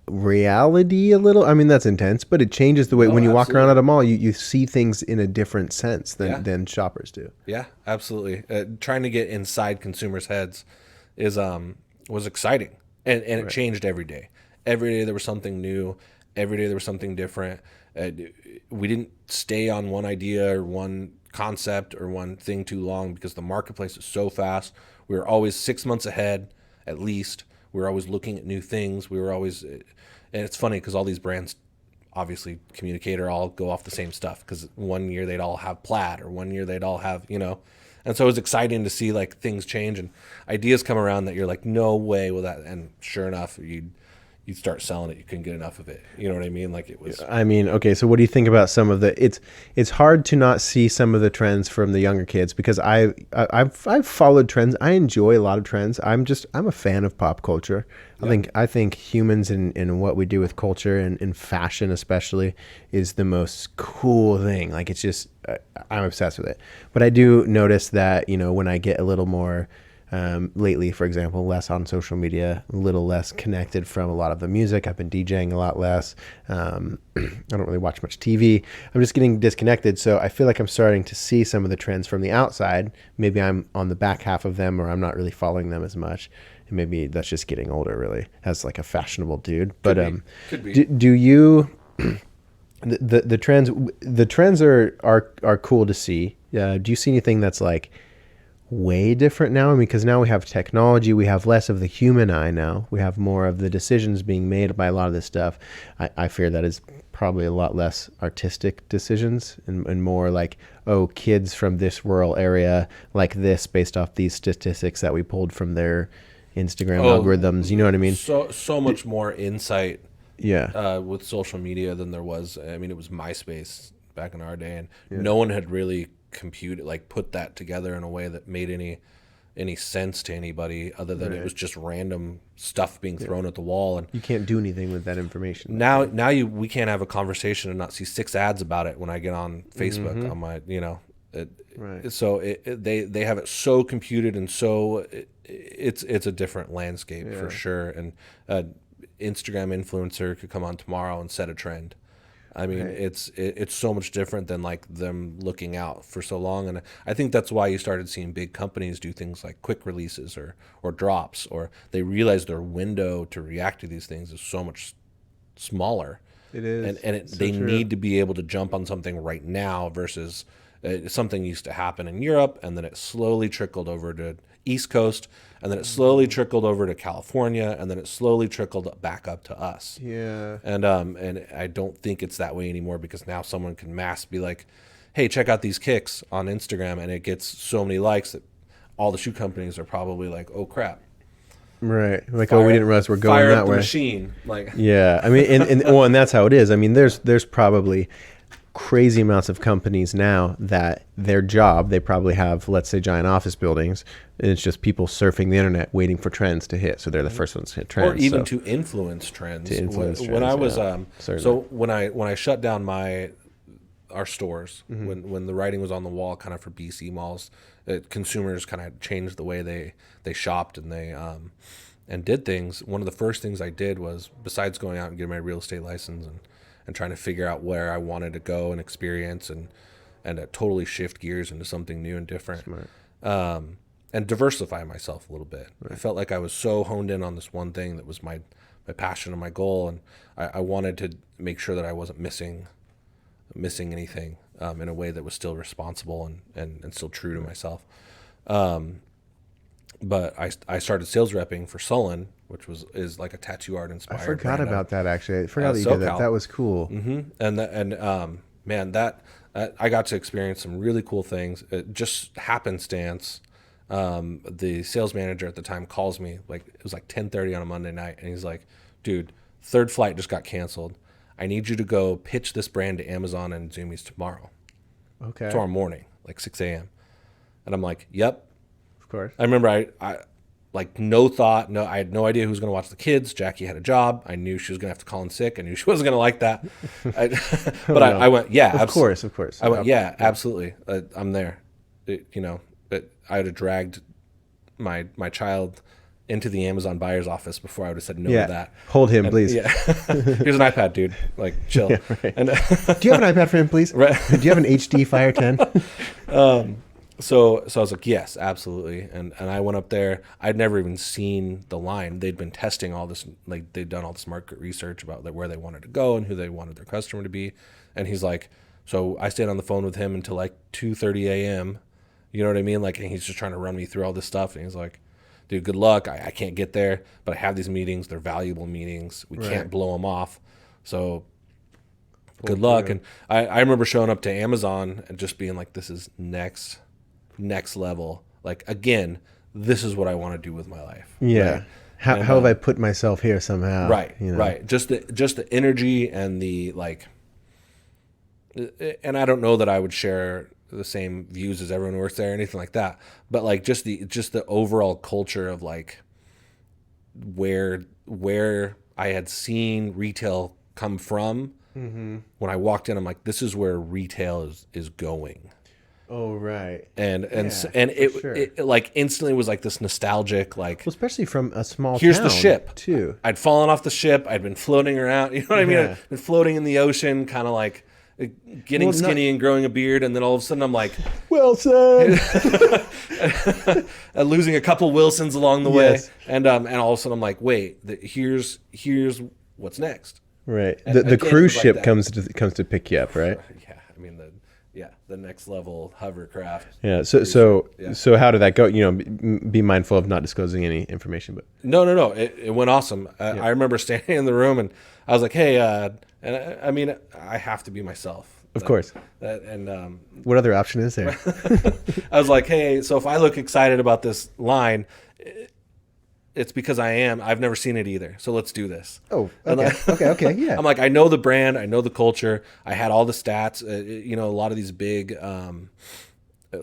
Speaker 1: reality a little. I mean, that's intense, but it changes the way when you walk around at a mall, you see things in a different sense than shoppers do.
Speaker 2: Yeah, absolutely. Trying to get inside consumers' heads was exciting, and it changed every day. Every day there was something new. Every day there was something different. We didn't stay on one idea or one concept or one thing too long, because the marketplace is so fast. We were always 6 months ahead, at least. We were always looking at new things. We were always, and it's funny because all these brands obviously communicate or all go off the same stuff, because one year they'd all have plaid, or one year they'd all have, and so it was exciting to see like things change and ideas come around that you're like, no way will that, and sure enough, you'd start selling it. You couldn't get enough of it. You know what I mean? Like it was.
Speaker 1: I mean, okay. So what do you think about some of the? It's hard to not see some of the trends from the younger kids, because I've followed trends. I enjoy a lot of trends. I'm a fan of pop culture. I think humans and what we do with culture and in fashion especially is the most cool thing. Like it's just I'm obsessed with it. But I do notice that when I get a little more. Lately, for example, less on social media, a little less connected from a lot of the music. I've been DJing a lot less. I don't really watch much TV. I'm just getting disconnected. So I feel like I'm starting to see some of the trends from the outside. Maybe I'm on the back half of them, or I'm not really following them as much. And maybe that's just getting older, really, as like a fashionable dude. But
Speaker 2: Could be.
Speaker 1: Do you? The trends are cool to see. Do you see anything that's like way different now? I mean, because now we have technology, we have less of the human eye now. We have more of the decisions being made by a lot of this stuff. I fear that is probably a lot less artistic decisions and more like, oh, kids from this rural area like this based off these statistics that we pulled from their Instagram algorithms. You know what I mean?
Speaker 2: So much more insight with social media than there was. I mean, it was MySpace back in our day, and no one had really put that together in a way that made any sense to anybody other than it was just random stuff being thrown at the wall. And
Speaker 1: you can't do anything with that information.
Speaker 2: Now we can't have a conversation and not see 6 ads about it when I get on Facebook on my, so they have it so computed, and so it's a different landscape for sure. And Instagram influencer could come on tomorrow and set a trend. I mean, it's so much different than like them looking out for so long. And I think that's why you started seeing big companies do things like quick releases or drops, or they realize their window to react to these things is so much smaller.
Speaker 1: It is.
Speaker 2: And they need to be able to jump on something right now versus something used to happen in Europe, and then it slowly trickled over to East Coast, and then it slowly trickled over to California, and then it slowly trickled back up to us.
Speaker 1: Yeah.
Speaker 2: And I don't think it's that way anymore, because now someone can be like, hey, check out these kicks on Instagram, and it gets so many likes that all the shoe companies are probably like, oh crap.
Speaker 1: Right. Like, we didn't realize we're going
Speaker 2: fire
Speaker 1: that
Speaker 2: up the
Speaker 1: way.
Speaker 2: Machine. Like,
Speaker 1: yeah. I mean, and that's how it is. I mean, there's probably crazy amounts of companies now that their job, they probably have, let's say, giant office buildings, and it's just people surfing the internet waiting for trends to hit, so they're the first ones to hit trends,
Speaker 2: or even to influence trends. When I was when I shut down our stores, when the writing was on the wall kind of for BC malls, consumers kind of changed the way they shopped and they and did things. One of the first things I did was, besides going out and getting my real estate license and trying to figure out where I wanted to go and experience and totally shift gears into something new and different. And diversify myself a little bit. Right. I felt like I was so honed in on this one thing that was my passion and my goal, and I wanted to make sure that I wasn't missing anything in a way that was still responsible and still true to myself. But I started sales repping for Sullen, which is like a tattoo art inspired.
Speaker 1: I forgot about that, actually. I forgot that you did that. That was cool.
Speaker 2: Man, that I got to experience some really cool things. It just happenstance. The sales manager at the time calls me, like it was like 10:30 on a Monday night, and he's like, dude, 3rd flight just got canceled. I need you to go pitch this brand to Amazon and Zoomies tomorrow.
Speaker 1: Okay.
Speaker 2: Tomorrow morning, like 6 a.m. And I'm like, yep.
Speaker 1: Of course.
Speaker 2: I remember I like no thought, I had no idea who was going to watch the kids. Jackie had a job. I knew she was going to have to call in sick. I knew she wasn't going to like that. I went, yeah.
Speaker 1: Of course.
Speaker 2: I went, yeah, absolutely. I'm there. I would have dragged my child into the Amazon buyer's office before I would have said no to that.
Speaker 1: Hold him, please.
Speaker 2: Yeah. Here's an iPad, dude. Like, chill.
Speaker 1: Yeah, right.
Speaker 2: And,
Speaker 1: do you have an iPad for him, please?
Speaker 2: Right.
Speaker 1: Do you have an HD Fire 10?
Speaker 2: So I was like, yes, absolutely. And I went up there. I'd never even seen the line. They'd been testing all this, like they'd done all this market research about where they wanted to go and who they wanted their customer to be. And he's like, so I stayed on the phone with him until like 2:30 a.m. You know what I mean? Like, and he's just trying to run me through all this stuff. And he's like, dude, good luck. I can't get there, but I have these meetings. They're valuable meetings. We can't blow them off. So good luck. And I remember showing up to Amazon and just being like, this is next level. Like, again, this is what I want to do with my life.
Speaker 1: Yeah.
Speaker 2: Right?
Speaker 1: How have I put myself here somehow?
Speaker 2: Right.
Speaker 1: You know?
Speaker 2: Right. Just the energy and the like, and I don't know that I would share the same views as everyone who works there or anything like that, but like just the overall culture of like where I had seen retail come from. When I walked in, I'm like, this is where retail is going.
Speaker 1: Oh, right.
Speaker 2: And it like instantly was like this nostalgic, like,
Speaker 1: well, especially from a small
Speaker 2: here's
Speaker 1: town
Speaker 2: the ship
Speaker 1: too.
Speaker 2: I'd fallen off the ship. I'd been floating around. You know what I mean?
Speaker 1: Yeah.
Speaker 2: I'd been floating in the ocean, kind of like getting skinny and growing a beard. And then all of a sudden I'm like,
Speaker 1: Wilson,
Speaker 2: losing a couple Wilsons along the way. And all of a sudden I'm like, wait, here's what's next.
Speaker 1: Right.
Speaker 2: And
Speaker 1: The
Speaker 2: again,
Speaker 1: cruise
Speaker 2: like
Speaker 1: ship
Speaker 2: that.
Speaker 1: comes to pick you up, right?
Speaker 2: Yeah. I mean, the next level hovercraft.
Speaker 1: Yeah. So how did that go? You know, be mindful of not disclosing any information, but
Speaker 2: No. It went awesome. I remember standing in the room and I was like, hey, and I mean, I have to be myself.
Speaker 1: Of course. What other option is there?
Speaker 2: I was like, hey, so if I look excited about this line, it's because I am. I've never seen it either. So let's do this.
Speaker 1: Oh, okay, yeah.
Speaker 2: I'm like, I know the brand. I know the culture. I had all the stats. A lot of these big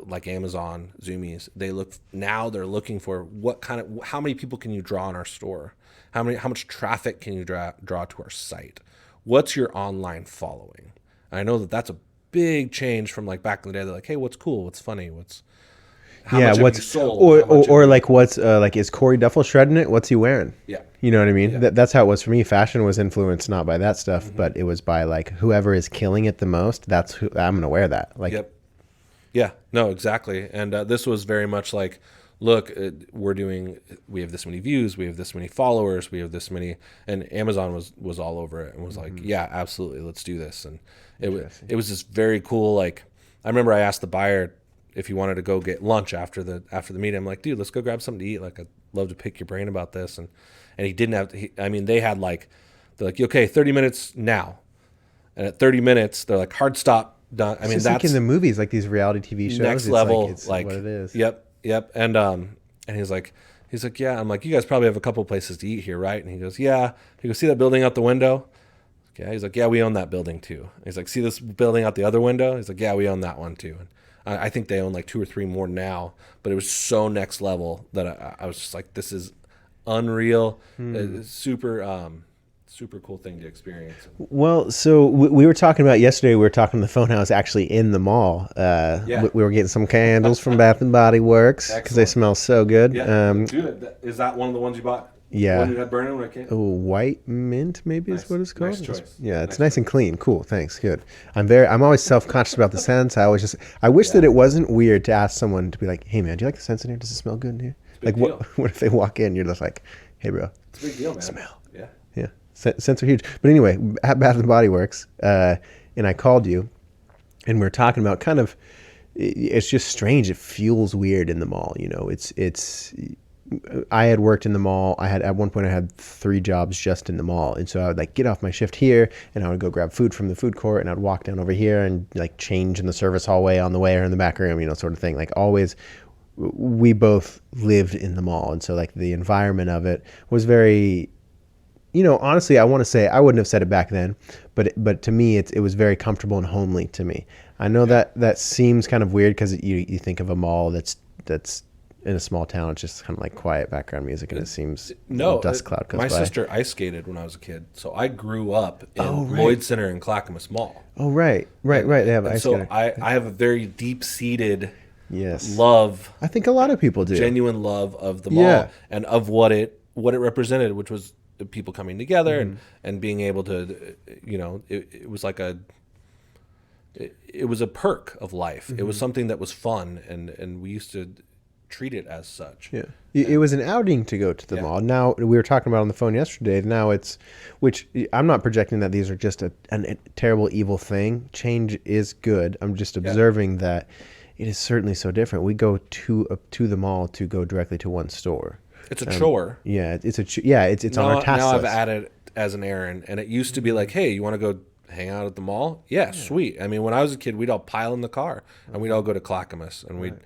Speaker 2: like Amazon, Zoomies, they're looking for how many people can you draw in our store? How much traffic can you draw to our site? What's your online following? And I know that's a big change from like back in the day. They're like, hey, what's cool? What's funny? How much have you sold?
Speaker 1: Or like what's like, is Corey Duffel shredding it? What's he wearing?
Speaker 2: Yeah.
Speaker 1: You know what I mean?
Speaker 2: Yeah.
Speaker 1: That's how it was for me. Fashion was influenced not by that stuff, but it was by like whoever is killing it the most. That's who I'm going to wear that. Like,
Speaker 2: Yep. Yeah, no, exactly. And this was very much like, look, we have this many views, we have this many followers, we have this many, and Amazon was all over it and was like, yeah, absolutely, let's do this. And it was just very cool. Like, I remember I asked the buyer if he wanted to go get lunch after the meeting. I'm like, dude, let's go grab something to eat. Like, I'd love to pick your brain about this. And he didn't have to, they had like, they're like, okay, 30 minutes now. And at 30 minutes, they're like, hard stop. Done.
Speaker 1: it's just like in the movies, like these reality TV shows,
Speaker 2: next level,
Speaker 1: it's what it is.
Speaker 2: Yep. And he's like, yeah. I'm like, you guys probably have a couple places to eat here, right? And he goes, yeah. He goes, see that building out the window? Yeah. He's like, yeah, we own that building too. He's like, see this building out the other window? He's like, yeah, we own that one too. And I think they own like 2 or 3 more now, but it was so next level that I was just like, this is unreal. Super cool thing to experience.
Speaker 1: Well, so we were talking about yesterday. We were talking to the phone house actually in the mall. We were getting some candles from Bath and Body Works because they smell so good.
Speaker 2: Yeah. Dude, is that one of the ones you bought?
Speaker 1: Yeah.
Speaker 2: One you had burning when I came?
Speaker 1: White mint, maybe is what it's called.
Speaker 2: Nice choice.
Speaker 1: Yeah, it's nice and clean. Cool. Thanks. Good. I'm always self-conscious about the scents. I wish that it wasn't weird to ask someone to be like, hey man, do you like the scents in here? Does it smell good in here? Like what if they walk in? You're just like, hey bro,
Speaker 2: it's a big deal, man.
Speaker 1: Smell.
Speaker 2: Yeah.
Speaker 1: Yeah. Scents are huge. But anyway, at Bath and Body Works, and I called you, and we were talking about kind of, it's just strange. It feels weird in the mall. You know, I had worked in the mall. At one point I had 3 jobs just in the mall. And so I would like get off my shift here and I would go grab food from the food court and I'd walk down over here and like change in the service hallway on the way or in the back room, you know, sort of thing. Like always, we both lived in the mall. And so like the environment of it was very, you know, honestly, I want to say I wouldn't have said it back then, but to me, it was very comfortable and homely to me. I know that seems kind of weird because you think of a mall that's in a small town. It's just kind of like quiet background music, and it seems dust cloud goes by.
Speaker 2: My sister ice skated when I was a kid, so I grew up in Lloyd Center in Clackamas Mall.
Speaker 1: Oh right. They have ice skating.
Speaker 2: So I have a very deep seated
Speaker 1: yes
Speaker 2: love.
Speaker 1: I think a lot of people do.
Speaker 2: Genuine love of the mall and of what it represented, which was people coming together and being able to, you know, it was like it was a perk of life. It was something that was fun, and we used to treat it as such.
Speaker 1: Yeah, it was an outing to go to the mall. Now we were talking about on the phone yesterday. Now which I'm not projecting that these are just a terrible evil thing. Change is good. I'm just observing that it is certainly so different. We go to the mall to go directly to one store.
Speaker 2: It's a chore.
Speaker 1: Yeah, it's on our task
Speaker 2: now
Speaker 1: list.
Speaker 2: I've added as an errand, and it used to be like, hey, you want to go hang out at the mall? Yeah, sweet. I mean, when I was a kid, we'd all pile in the car and we'd all go to Clackamas, and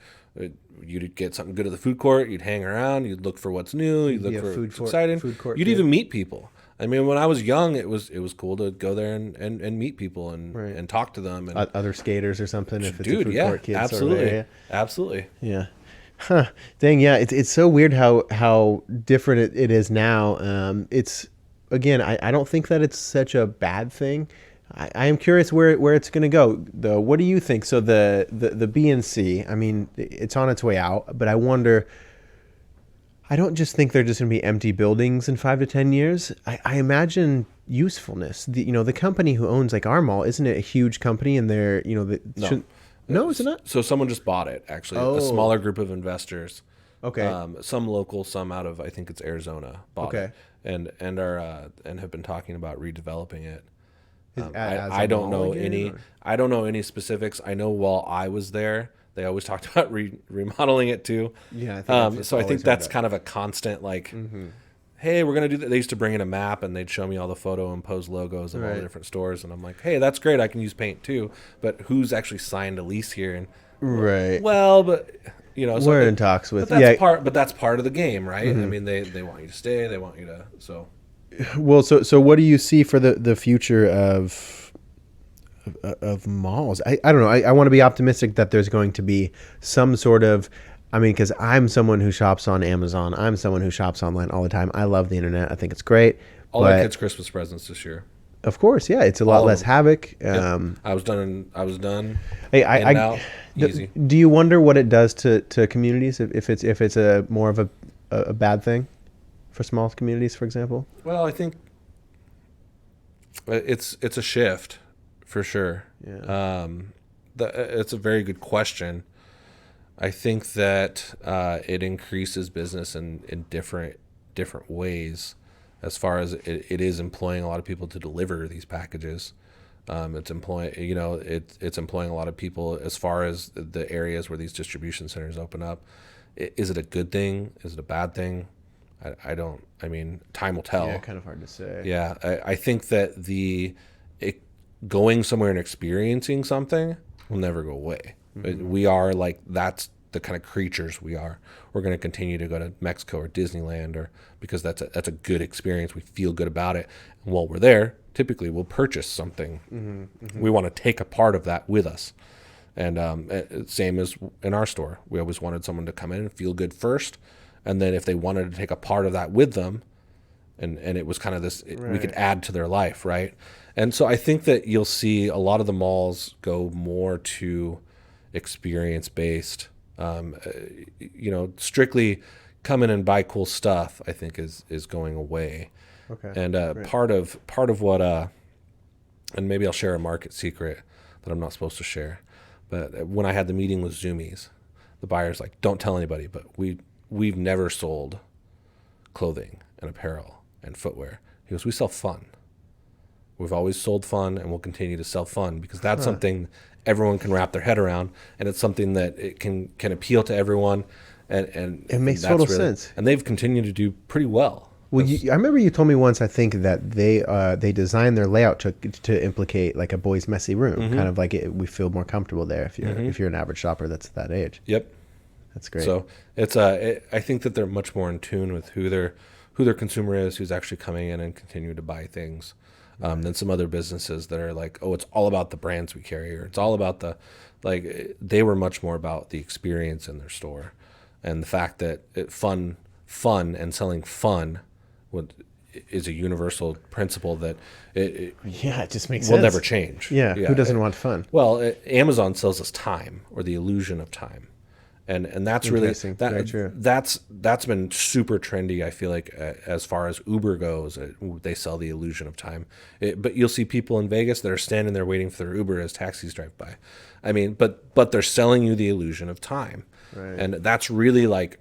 Speaker 2: you'd get something good at the food court. You'd hang around. You'd look for what's new. You'd look for what's exciting. You'd even meet people. I mean, when I was young, it was cool to go there and meet people and talk to them and
Speaker 1: other skaters or something. If it's a food court kids,
Speaker 2: absolutely.
Speaker 1: Yeah. Huh. Dang, yeah. It's so weird how different it is now. It's again, I don't think that it's such a bad thing. I am curious where it's going to go, though. What do you think? So the BNC, I mean, it's on its way out, but I wonder. I don't just think they're just going to be empty buildings in 5 to 10 years. I imagine usefulness. The company who owns like our mall, isn't it a huge company? And they're No, is it not?
Speaker 2: So someone just bought it, actually. A smaller group of investors.
Speaker 1: Okay.
Speaker 2: Some local, some out of, I think it's Arizona, bought it. And have been talking about redeveloping it. I don't know any specifics. I know while I was there, they always talked about remodeling it too.
Speaker 1: Yeah, I think
Speaker 2: that's kind of a constant like. Hey, we're going to do that. They used to bring in a map and they'd show me all the photo imposed logos of all the different stores. And I'm like, hey, that's great. I can use paint too. But who's actually signed a lease here? And well, but you know,
Speaker 1: we're in talks with,
Speaker 2: but that's part of the game, right? I mean, they want you to stay. They want you to,
Speaker 1: Well, so what do you see for the future of of malls. I don't know. I want to be optimistic that there's going to be some sort of, I mean, because I'm someone who shops on Amazon. I'm someone who shops online all the time. I love the internet. I think it's great.
Speaker 2: All our kids' Christmas presents this year.
Speaker 1: Of course, yeah, it's a lot less havoc.
Speaker 2: Yep. I was done.
Speaker 1: Hey,
Speaker 2: out, easy.
Speaker 1: Do you wonder what it does to communities if it's a more of a bad thing for small communities, for example?
Speaker 2: Well, I think it's a shift for sure.
Speaker 1: Yeah.
Speaker 2: It's a very good question. I think that it increases business in different ways, as far as it is employing a lot of people to deliver these packages. It's employing it's employing a lot of people as far as the areas where these distribution centers open up. Is it a good thing? Is it a bad thing? I don't. I mean, time will tell.
Speaker 1: Yeah, kind of hard to say.
Speaker 2: Yeah, I think that going somewhere and experiencing something will never go away. Mm-hmm. We are that's the kind of creatures we are. We're going to continue to go to Mexico or Disneyland, because that's a good experience. We feel good about it. And while we're there, typically we'll purchase something. Mm-hmm, mm-hmm. We want to take a part of that with us. And same as in our store, we always wanted someone to come in and feel good first, and then if they wanted to take a part of that with them, and it was kind of this, right, we could add to their life, right? And so I think that you'll see a lot of the malls go more to experience-based. Strictly come in and buy cool stuff, I think is going away.
Speaker 1: Okay.
Speaker 2: And part of what and maybe I'll share a market secret that I'm not supposed to share. But when I had the meeting with Zoomies, the buyer's like, don't tell anybody, but we've never sold clothing and apparel and footwear. He goes, we sell fun. We've always sold fun, and we'll continue to sell fun, because that's something everyone can wrap their head around, and it's something that it can appeal to everyone, and
Speaker 1: it makes total sense.
Speaker 2: And they've continued to do pretty well.
Speaker 1: Well, I remember you told me once, I think, that they designed their layout to implicate like a boy's messy room, mm-hmm, kind of like we feel more comfortable there if you're mm-hmm, if you're an average shopper that's that age.
Speaker 2: Yep,
Speaker 1: that's great.
Speaker 2: So I think that they're much more in tune with who their consumer is, who's actually coming in and continuing to buy things. Than some other businesses that are like, oh, it's all about the brands we carry, or it's all about they were much more about the experience in their store, and the fact that fun and selling fun is a universal principle that it
Speaker 1: just makes
Speaker 2: will
Speaker 1: sense.
Speaker 2: never change.
Speaker 1: Yeah, who doesn't want fun?
Speaker 2: Well, Amazon sells us time, or the illusion of time. And that's really
Speaker 1: Very true.
Speaker 2: That's been super trendy. I feel like as far as Uber goes, they sell the illusion of time. But you'll see people in Vegas that are standing there waiting for their Uber as taxis drive by. I mean, but they're selling you the illusion of time, right, and that's really like,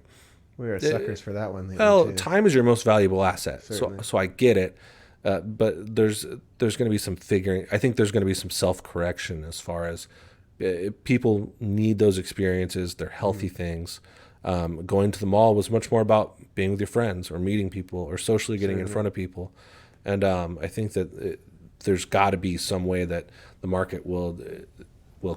Speaker 1: we are suckers for that one.
Speaker 2: Well, time is your most valuable asset. So I get it, but there's going to be some figuring. I think there's going to be some self-correction as far as. People need those experiences. They're healthy things. Going to the mall was much more about being with your friends, or meeting people, or socially getting in front of people. And I think that there's got to be some way that the market will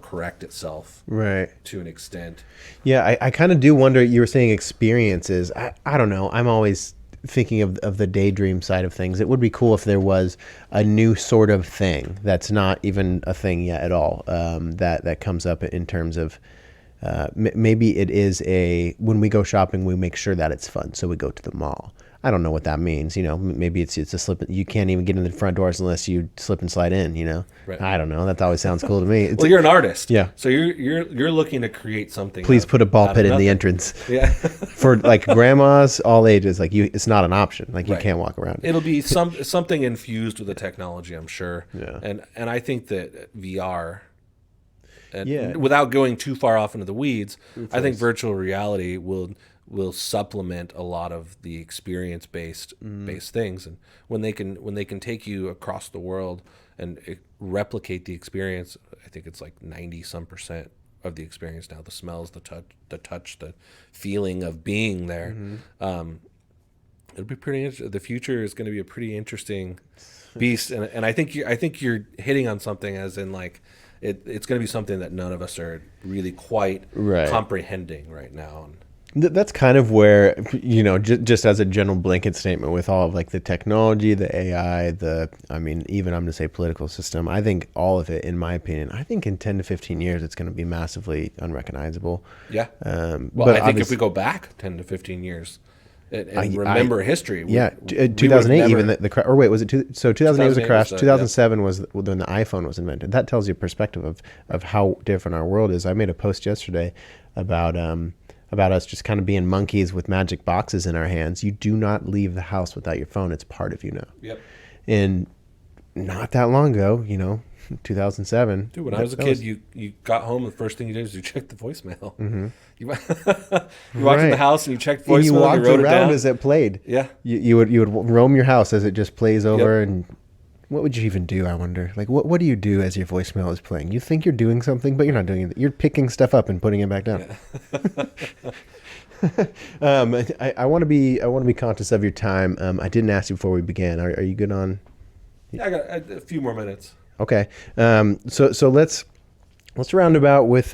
Speaker 2: correct itself,
Speaker 1: right,
Speaker 2: to an extent.
Speaker 1: Yeah, I kind of do wonder. You were saying experiences. I don't know. I'm always thinking of the daydream side of things. It would be cool if there was a new sort of thing that's not even a thing yet at all, that comes up in terms of maybe it is when we go shopping, we make sure that it's fun, so we go to the mall. I don't know what that means. Maybe it's a slip. You can't even get in the front doors unless you slip and slide in. Right. I don't know. That always sounds cool to me.
Speaker 2: Well, you're an artist.
Speaker 1: Yeah.
Speaker 2: So you're looking to create something.
Speaker 1: Please put a ball pit in the entrance.
Speaker 2: Yeah.
Speaker 1: For grandmas, all ages, it's not an option. You can't walk around.
Speaker 2: It'll be something infused with the technology, I'm sure.
Speaker 1: Yeah.
Speaker 2: And I think that VR. And without going too far off into the weeds, I think virtual reality will supplement a lot of the experience-based things, and when they can take you across the world and replicate the experience, I think it's like 90% of the experience now. The smells, the touch, the feeling of being there. Mm-hmm. It'll be pretty interesting. The future is going to be a pretty interesting beast, and I think you're hitting on something, as in it's going to be something that none of us are really quite comprehending right now.
Speaker 1: That's kind of where, just as a general blanket statement with all of like the technology, the AI, I mean, even I'm going to say political system, I think all of it, in my opinion, I think in 10 to 15 years, it's going to be massively unrecognizable.
Speaker 2: Yeah. Well,
Speaker 1: But
Speaker 2: I think if we go back 10 to 15 years and remember history, we
Speaker 1: 2008,
Speaker 2: never,
Speaker 1: even or wait, was it, so 2008 was a
Speaker 2: 2008
Speaker 1: crash,
Speaker 2: was
Speaker 1: 2007 was when the iPhone was invented. That tells you perspective of how different our world is. I made a post yesterday about us just kind of being monkeys with magic boxes in our hands. You do not leave the house without your phone. It's part of you now.
Speaker 2: Yep.
Speaker 1: And not that long ago, 2007.
Speaker 2: Dude, when I was a kid, you got home, the first thing you did was you checked the voicemail. Mm-hmm. You walked in the house and you checked voicemail.
Speaker 1: And you walked
Speaker 2: and you wrote
Speaker 1: around
Speaker 2: it down
Speaker 1: as it played.
Speaker 2: Yeah.
Speaker 1: You would roam your house as it just plays over. And what would you even do, I wonder? Like, what do you do as your voicemail is playing? You think you're doing something, but you're not doing it. You're picking stuff up and putting it back down. Yeah. I want to be conscious of your time. I didn't ask you before we began. Are you good on?
Speaker 2: Yeah, I got a few more minutes.
Speaker 1: Okay. So let's round about with.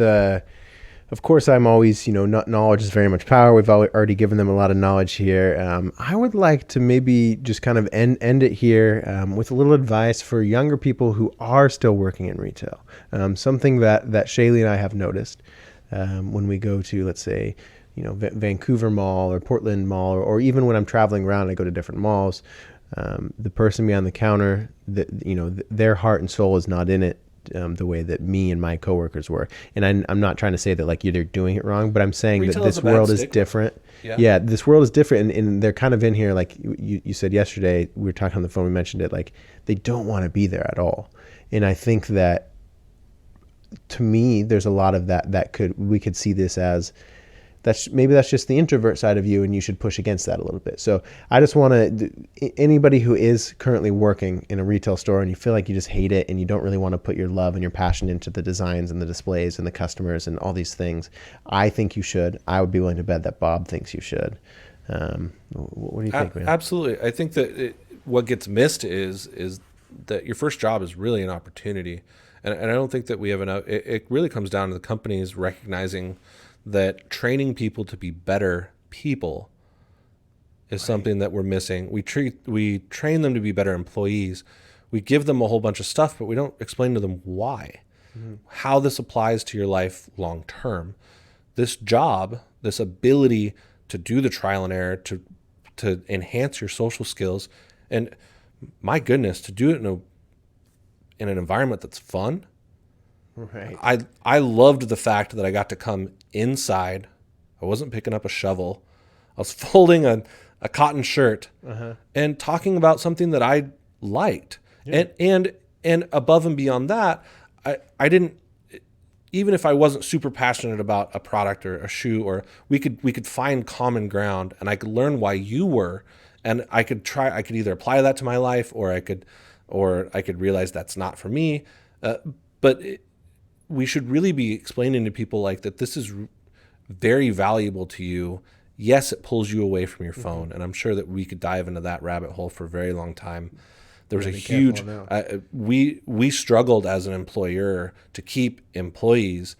Speaker 1: Of course, I'm always, knowledge is very much power. We've already given them a lot of knowledge here. I would like to maybe just kind of end it here with a little advice for younger people who are still working in retail. Something that Shaylee and I have noticed when we go to, let's say, Vancouver Mall or Portland Mall, or even when I'm traveling around, I go to different malls. The person behind the counter, their heart and soul is not in it. The way that me and my coworkers were. And I'm not trying to say that like you're doing it wrong, but I'm saying
Speaker 2: Retail
Speaker 1: that this world is different. Yeah, this world is different. And they're kind of in here, like you said yesterday, we were talking on the phone, we mentioned it, like they don't want to be there at all. And I think that to me, there's a lot of that we could see this as, that's just the introvert side of you, and you should push against that a little bit. So I just want to, anybody who is currently working in a retail store and you feel like you just hate it and you don't really want to put your love and your passion into the designs and the displays and the customers and all these things, I think you should. I would be willing to bet that Bob thinks you should. What do you think, man?
Speaker 2: Absolutely. I think that what gets missed is that your first job is really an opportunity. And I don't think that we have enough. It really comes down to the companies recognizing that training people to be better people is something that we're missing. We train them to be better employees. We give them a whole bunch of stuff, but we don't explain to them why, how this applies to your life long term. This job, this ability to do the trial and error, to enhance your social skills, and my goodness, to do it in an environment that's fun.
Speaker 1: Right.
Speaker 2: I loved the fact that I got to come inside. I wasn't picking up a shovel. I was folding a cotton shirt and talking about something that I liked. Yeah. And above and beyond that, I didn't, even if I wasn't super passionate about a product or a shoe, or we could find common ground and I could learn why you were, and I could either apply that to my life, or I could realize that's not for me. We should really be explaining to people like that this is very valuable to you. Yes, it pulls you away from your phone, and I'm sure that we could dive into that rabbit hole for a very long time. There was a huge we struggled as an employer to keep employees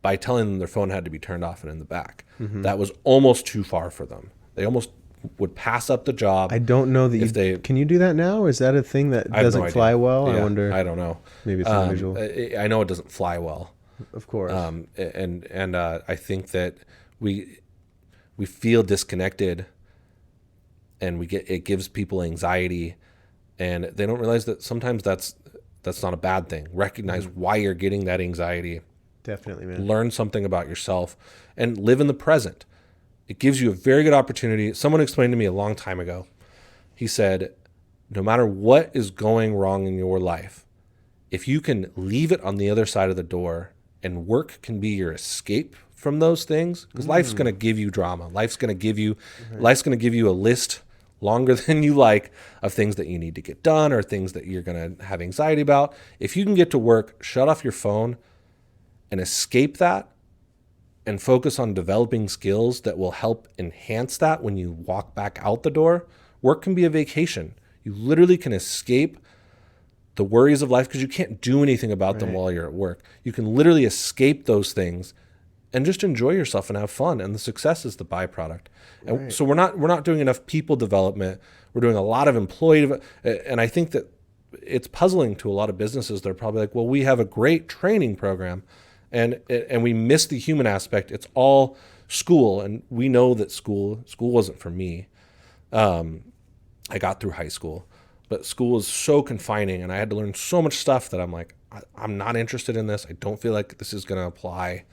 Speaker 2: by telling them their phone had to be turned off and in the back. That was almost too far for them. They almost would pass up the job.
Speaker 1: I don't know that can you do that now? Is that a thing that doesn't fly well?
Speaker 2: Yeah,
Speaker 1: I wonder.
Speaker 2: I don't know.
Speaker 1: Maybe it's unusual.
Speaker 2: I know it doesn't fly well.
Speaker 1: Of course.
Speaker 2: And I think that we feel disconnected, and it gives people anxiety, and they don't realize that sometimes that's not a bad thing. Recognize why you're getting that anxiety.
Speaker 1: Definitely, man.
Speaker 2: Learn something about yourself and live in the present. It gives you a very good opportunity. Someone explained to me a long time ago. He said, no matter what is going wrong in your life, if you can leave it on the other side of the door, and work can be your escape from those things, because life's going to give you drama. Life's going to give you a list longer than you like of things that you need to get done or things that you're going to have anxiety about. If you can get to work, shut off your phone and escape that, and focus on developing skills that will help enhance that when you walk back out the door, work can be a vacation. You literally can escape the worries of life because you can't do anything about them while you're at work. You can literally escape those things and just enjoy yourself and have fun. And the success is the byproduct. And
Speaker 1: Right.
Speaker 2: so we're not doing enough people development. We're doing a lot of and I think that it's puzzling to a lot of businesses. They're probably like, well, we have a great training program, and we miss the human aspect. It's all school, and we know that school wasn't for me. I got through high school, but school is so confining, and I had to learn so much stuff that I'm like, I'm not interested in this. I don't feel like this is going to apply.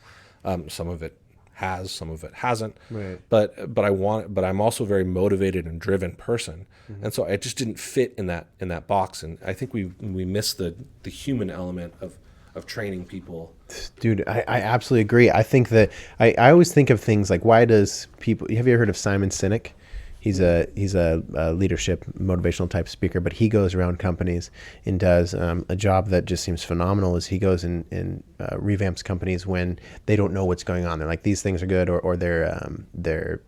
Speaker 2: Some of it has, some of it hasn't.
Speaker 1: Right.
Speaker 2: But I'm also a very motivated and driven person, and so I just didn't fit in that box. And I think we missed the human element of training people.
Speaker 1: Dude, I absolutely agree. I think that I always think of things like, why does people, have you ever heard of Simon Sinek? He's a leadership motivational type speaker, but he goes around companies and does a job that just seems phenomenal. Is he goes and revamps companies when they don't know what's going on. They're like, these things are good, or their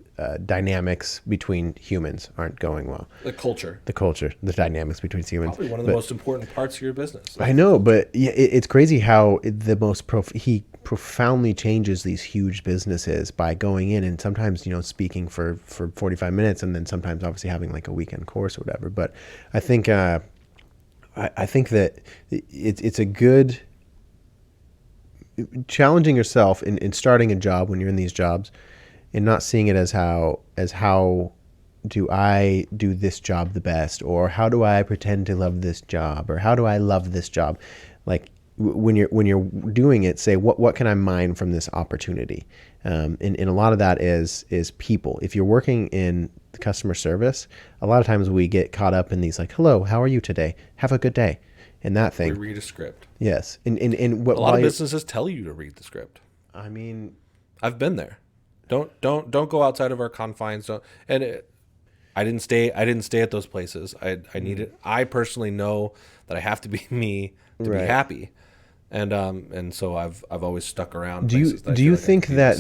Speaker 1: dynamics between humans aren't going well.
Speaker 2: The culture,
Speaker 1: The dynamics between humans.
Speaker 2: probably one of the most important parts of your business.
Speaker 1: I know, but yeah, it's crazy how he profoundly changes these huge businesses by going in and sometimes, speaking for 45 minutes, and then sometimes obviously having like a weekend course or whatever. But I think I think that it's a good challenging yourself in starting a job when you're in these jobs, and not seeing it as how do I do this job the best, or how do I pretend to love this job, or how do I love this job? Like when you're doing it, say what can I mine from this opportunity? And a lot of that is people. If you're working in customer service, a lot of times we get caught up in these like, hello, how are you today? Have a good day, and that thing.
Speaker 2: We read a script.
Speaker 1: Yes, and what
Speaker 2: A lot of businesses tell you to read the script.
Speaker 1: I mean,
Speaker 2: I've been there. Don't go outside of our confines. I didn't stay at those places. I needed. I personally know that I have to be me to be happy, and so I've always stuck around.
Speaker 1: Do you think that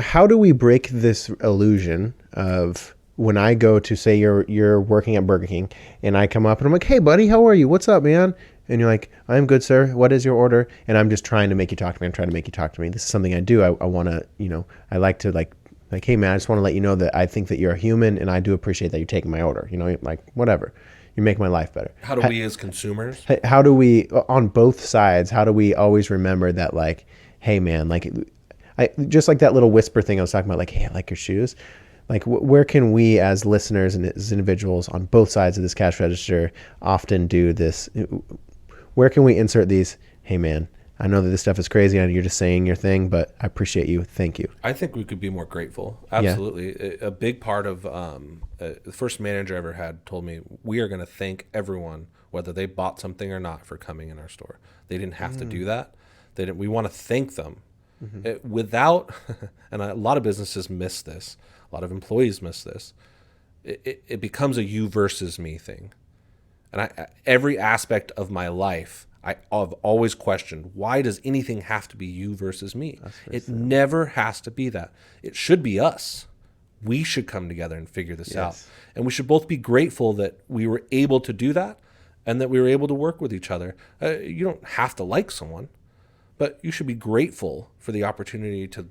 Speaker 1: how do we break this illusion of when I go to, say you're working at Burger King, and I come up and I'm like, hey buddy, how are you? What's up, man? And you're like, I'm good, sir. What is your order? And I'm just trying to make you talk to me. I'm trying to make you talk to me. This is something I do. I want to, I like to like, hey man, I just want to let you know that I think that you're a human, and I do appreciate that you're taking my order. Like whatever, you make my life better.
Speaker 2: How do we as consumers?
Speaker 1: How do we, on both sides, how do we always remember that, like, hey man, like, I just like that little whisper thing I was talking about, like, hey, I like your shoes. Like, where can we as listeners and as individuals on both sides of this cash register often do this? Where can we insert these? Hey man, I know that this stuff is crazy. I know you're just saying your thing, but I appreciate you. Thank you.
Speaker 2: I think we could be more grateful. Absolutely. Yeah. A big part of the first manager I ever had told me, we are going to thank everyone, whether they bought something or not, for coming in our store. They didn't have to do that. We want to thank them. Without, and a lot of businesses miss this, a lot of employees miss this, it becomes a you versus me thing. And every aspect of my life, I've always questioned, why does anything have to be you versus me? It never has to be that. It should be us. We should come together and figure this out. And we should both be grateful that we were able to do that, and that we were able to work with each other. You don't have to like someone, but you should be grateful for the opportunity to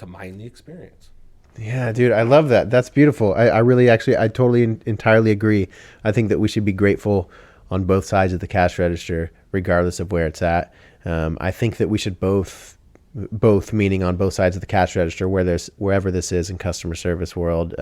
Speaker 2: mine the experience.
Speaker 1: Yeah, dude, I love that. That's beautiful. I really, actually, I totally entirely agree. I think that we should be grateful on both sides of the cash register, regardless of where it's at. I think that we should both meaning on both sides of the cash register, wherever this is in customer service world,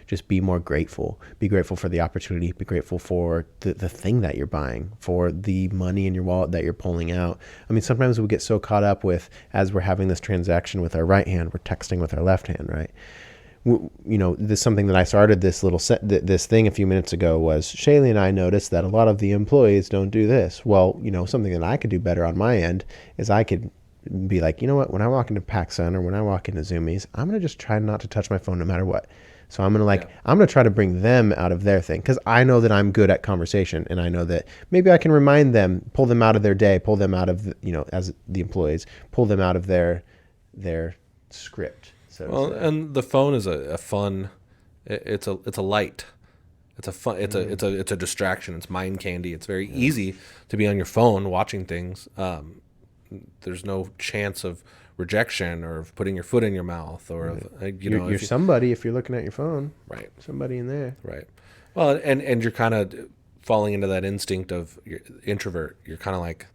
Speaker 1: just be more grateful. Be grateful for the opportunity. Be grateful for the thing that you're buying, for the money in your wallet that you're pulling out. I mean, sometimes we get so caught up with, as we're having this transaction with our right hand, we're texting with our left hand, right? This is something that I started this little this thing a few minutes ago was, Shaylee and I noticed that a lot of the employees don't do this. Well, something that I could do better on my end is I could be like, you know what, when I walk into PacSun or when I walk into Zoomies, I'm going to just try not to touch my phone no matter what. So I'm going to try to bring them out of their thing, because I know that I'm good at conversation, and I know that maybe I can remind them, pull them out of their day, pull them out of, as the employees, pull them out of their script. So
Speaker 2: and the phone is a fun, it's a light. It's a fun, it's a distraction. It's mind candy. It's very easy to be on your phone watching things. there's no chance of rejection or of putting your foot in your mouth or of,
Speaker 1: you're somebody if you're looking at your phone.
Speaker 2: Right.
Speaker 1: Somebody in there.
Speaker 2: Right. Well, and you're kind of falling into that instinct of your introvert. You're kind of like,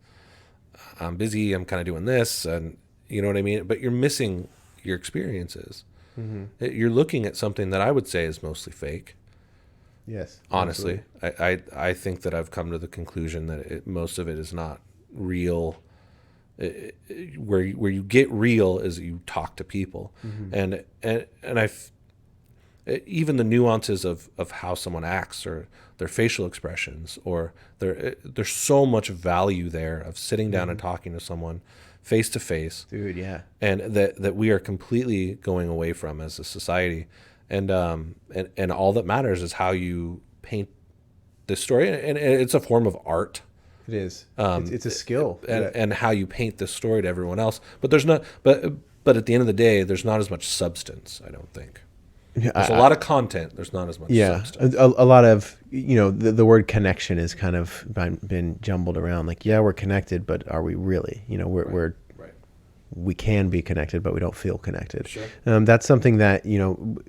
Speaker 2: I'm busy, I'm kind of doing this, and you know what I mean? But you're missing your experiences. You're looking at something that I would say is mostly fake.
Speaker 1: Yes.
Speaker 2: Honestly, I think that I've come to the conclusion that most of it is not real. Where you get real is you talk to people, and even the nuances of how someone acts or their facial expressions, or there's so much value there of sitting down and talking to someone face to face,
Speaker 1: dude. Yeah.
Speaker 2: And that we are completely going away from as a society, and all that matters is how you paint this story, and it's a form of art.
Speaker 1: It is. It's a skill,
Speaker 2: and how you paint this story to everyone else. But there's not. But at the end of the day, there's not as much substance. I don't think. There's a lot of content. There's not as much substance.
Speaker 1: A lot of, the word connection is kind of been jumbled around. Like, yeah, we're connected, but are we really? We're we can be connected, but we don't feel connected.
Speaker 2: Sure.
Speaker 1: That's something that,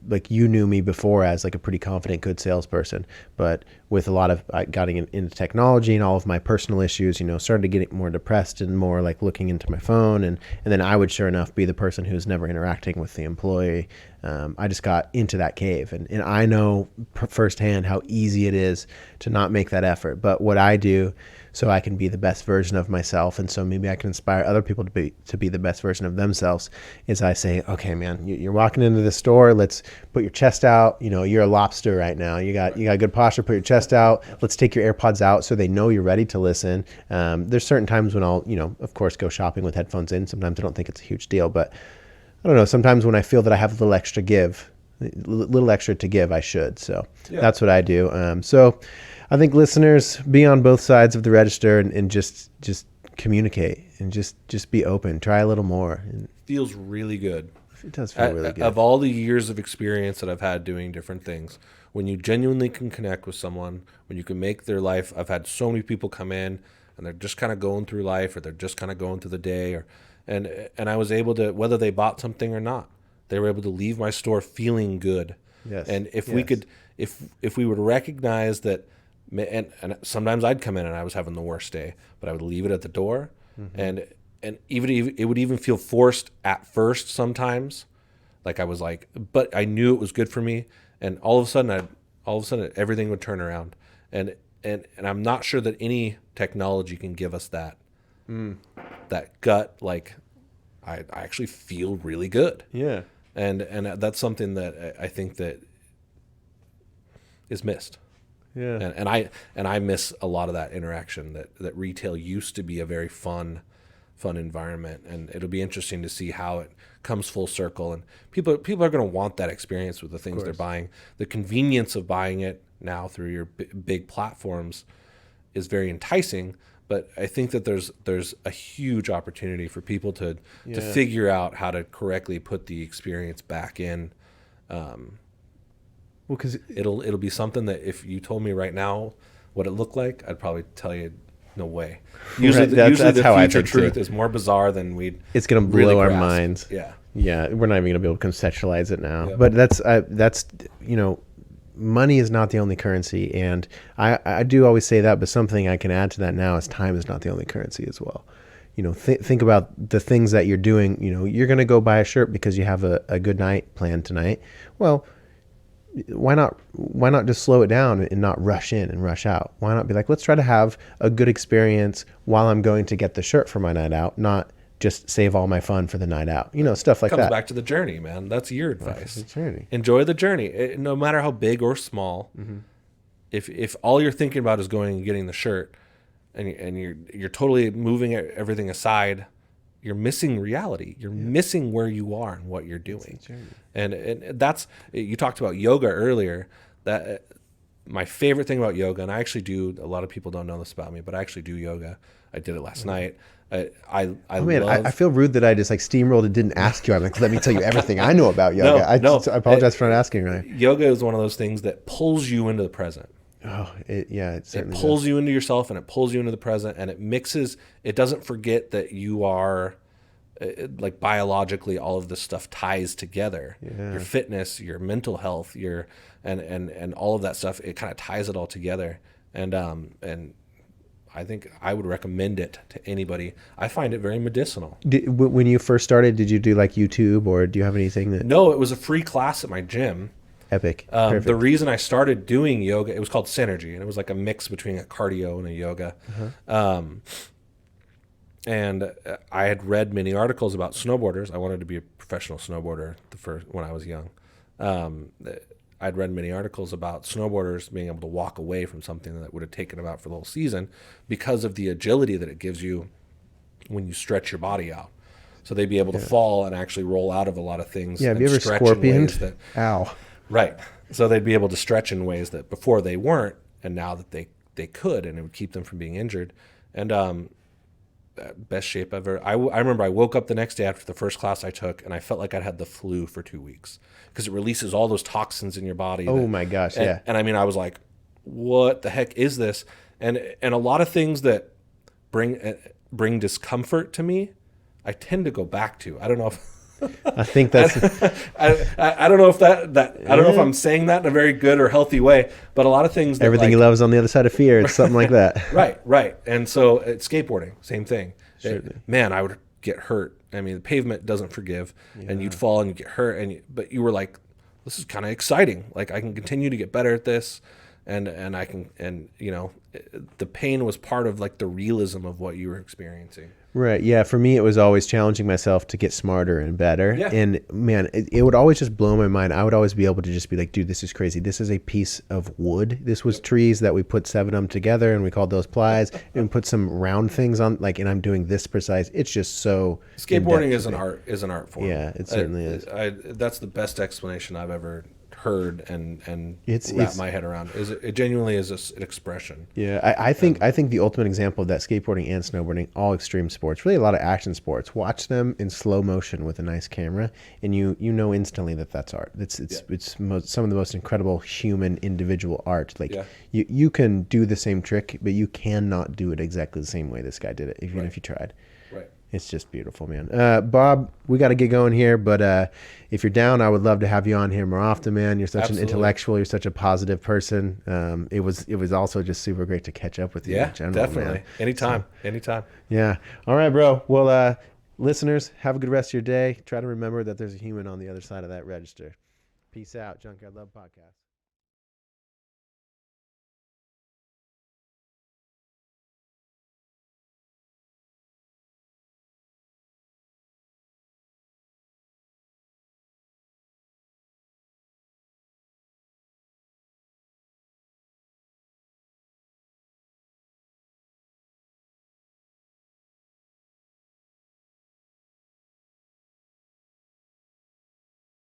Speaker 1: like you knew me before as like a pretty confident, good salesperson, but with a lot of, I got into technology and all of my personal issues, started to get more depressed and more like looking into my phone. And then I would sure enough be the person who's never interacting with the employee. I just got into that cave, and I know firsthand how easy it is to not make that effort. But what I do so I can be the best version of myself, and so maybe I can inspire other people to be the best version of themselves, is I say, okay, man, you're walking into the store. Let's put your chest out. You're a lobster right now. You got good posture. Put your chest out. Let's take your AirPods out so they know you're ready to listen. There's certain times when I'll, of course, go shopping with headphones in. Sometimes I don't think it's a huge deal, but I don't know. Sometimes when I feel that I have a little extra to give, I should. So That's what I do. So I think listeners, be on both sides of the register and just communicate and just be open. Try a little more. And
Speaker 2: feels really good.
Speaker 1: It does feel really good.
Speaker 2: Of all the years of experience that I've had doing different things, when you genuinely can connect with someone, when you can make their life, I've had so many people come in and they're just kind of going through life, or they're just kind of going through the day, and I was able to, whether they bought something or not, they were able to leave my store feeling good.
Speaker 1: Yes.
Speaker 2: And if we could, if we would recognize that, and sometimes I'd come in and I was having the worst day, but I would leave it at the door, and even it would even feel forced at first sometimes, like I was like, but I knew it was good for me, and all of a sudden everything would turn around, and I'm not sure that any technology can give us that. That gut, like I actually feel really good.
Speaker 1: Yeah.
Speaker 2: And that's something that I think that is missed.
Speaker 1: Yeah.
Speaker 2: And I miss a lot of that interaction that retail used to be a very fun environment, and it'll be interesting to see how it comes full circle, and people are going to want that experience with the things they're buying. The convenience of buying it now through your big platforms is very enticing. But I think that there's a huge opportunity for people to figure out how to correctly put the experience back in.
Speaker 1: Because
Speaker 2: it'll be something that if you told me right now what it looked like, I'd probably tell you no way. Usually,
Speaker 1: that's
Speaker 2: the
Speaker 1: how
Speaker 2: future
Speaker 1: I think
Speaker 2: truth
Speaker 1: too.
Speaker 2: is more bizarre than we'd.
Speaker 1: It's going to blow
Speaker 2: really
Speaker 1: our
Speaker 2: grasp.
Speaker 1: minds.
Speaker 2: Yeah.
Speaker 1: Yeah, we're not even going to be able to conceptualize it now.
Speaker 2: Yeah.
Speaker 1: But that's money is not the only currency, and I do always say that. But something I can add to that now is time is not the only currency as well. Think about the things that you're doing. You're going to go buy a shirt because you have a good night planned tonight. Well, why not just slow it down and not rush in and rush out? Why not be like, let's try to have a good experience while I'm going to get the shirt for my night out, not just save all my fun for the night out. Stuff like that.
Speaker 2: Comes back to the journey, man. That's your advice.
Speaker 1: The journey.
Speaker 2: Enjoy the journey, no matter how big or small. Mm-hmm. If all you're thinking about is going and getting the shirt, and you're totally moving everything aside, you're missing reality. You're missing where you are and what you're doing. And that's, you talked about yoga earlier. That my favorite thing about yoga, and I actually do. A lot of people don't know this about me, but I actually do yoga. I did it last night.
Speaker 1: I feel rude that I just steamrolled and didn't ask you. I'm like, let me tell you everything I know about yoga. I apologize for not asking. Right?
Speaker 2: Yoga is one of those things that pulls you into the present.
Speaker 1: Oh, yeah, it
Speaker 2: It
Speaker 1: certainly
Speaker 2: pulls
Speaker 1: does.
Speaker 2: you into yourself and it pulls you into the present, and it mixes. It doesn't forget that you are like biologically all of this stuff ties together. Your
Speaker 1: Yeah.
Speaker 2: fitness, your mental health, your and all of that stuff. It kind of ties it all together. And I think I would recommend it to anybody. I find it very medicinal.
Speaker 1: When you first started, did you do like YouTube, or do you have anything that
Speaker 2: No, it was a free class at my gym.
Speaker 1: epic?
Speaker 2: The
Speaker 1: Perfect.
Speaker 2: reason I started doing yoga, it was called Synergy, and it was like a mix between a cardio and a yoga. Um, and I had read many articles about snowboarders. I wanted to be a professional snowboarder when I was young. I'd read many articles about snowboarders being able to walk away from something that would have taken them out for the whole season because of the agility that it gives you when you stretch your body out. So they'd be able to fall and actually roll out of a lot of things
Speaker 1: Yeah, have
Speaker 2: and
Speaker 1: you ever
Speaker 2: stretch in ways
Speaker 1: scorpioned?
Speaker 2: that
Speaker 1: Ow.
Speaker 2: right. So they'd be able to stretch in ways that before they weren't, and now that they could, and it would keep them from being injured. And best shape ever. I remember I woke up the next day after the first class I took, and I felt like I'd had the flu for 2 weeks because it releases all those toxins in your body.
Speaker 1: Oh my gosh,
Speaker 2: and,
Speaker 1: yeah.
Speaker 2: And I mean, I was like, what the heck is this? And a lot of things that bring discomfort to me, I tend to go back to. I don't know if
Speaker 1: I think that's
Speaker 2: I don't know if that I don't know if I'm saying that in a very good or healthy way, but a lot of things that
Speaker 1: everything
Speaker 2: like,
Speaker 1: he loves on the other side of fear. It's something like that.
Speaker 2: right. And so skateboarding, same thing.
Speaker 1: Certainly.
Speaker 2: Man, I would get hurt. I mean, the pavement doesn't forgive, and you'd fall and you get hurt, but you were like, this is kind of exciting. Like I can continue to get better at this, and I can, and the pain was part of like the realism of what you were experiencing.
Speaker 1: Right. Yeah. For me, it was always challenging myself to get smarter and better.
Speaker 2: Yeah.
Speaker 1: And man, it would always just blow my mind. I would always be able to just be like, dude, this is crazy. This is a piece of wood. This was trees that we put 7 of them together and we called those plies and put some round things on, like, and I'm doing this precise. It's just so
Speaker 2: Skateboarding
Speaker 1: in-depth.
Speaker 2: is an art form.
Speaker 1: Yeah, it certainly is.
Speaker 2: That's the best explanation I've ever heard and
Speaker 1: It's
Speaker 2: my head around. It genuinely is an expression.
Speaker 1: Yeah, I think the ultimate example of that, skateboarding and snowboarding, all extreme sports, really a lot of action sports. Watch them in slow motion with a nice camera, and you know instantly that that's art. It's some of the most incredible human individual art. Like you can do the same trick, but you cannot do it exactly the same way this guy did it, even if you tried.
Speaker 2: Right.
Speaker 1: It's just beautiful, man. Bob, we got to get going here, but if you're down, I would love to have you on here more often, man. You're such an intellectual. You're such a positive person. It was also just super great to catch up with you.
Speaker 2: Yeah,
Speaker 1: in general,
Speaker 2: definitely.
Speaker 1: Man.
Speaker 2: Anytime.
Speaker 1: Yeah. All right, bro. Well, listeners, have a good rest of your day. Try to remember that there's a human on the other side of that register. Peace out. Junkyard Love Podcast.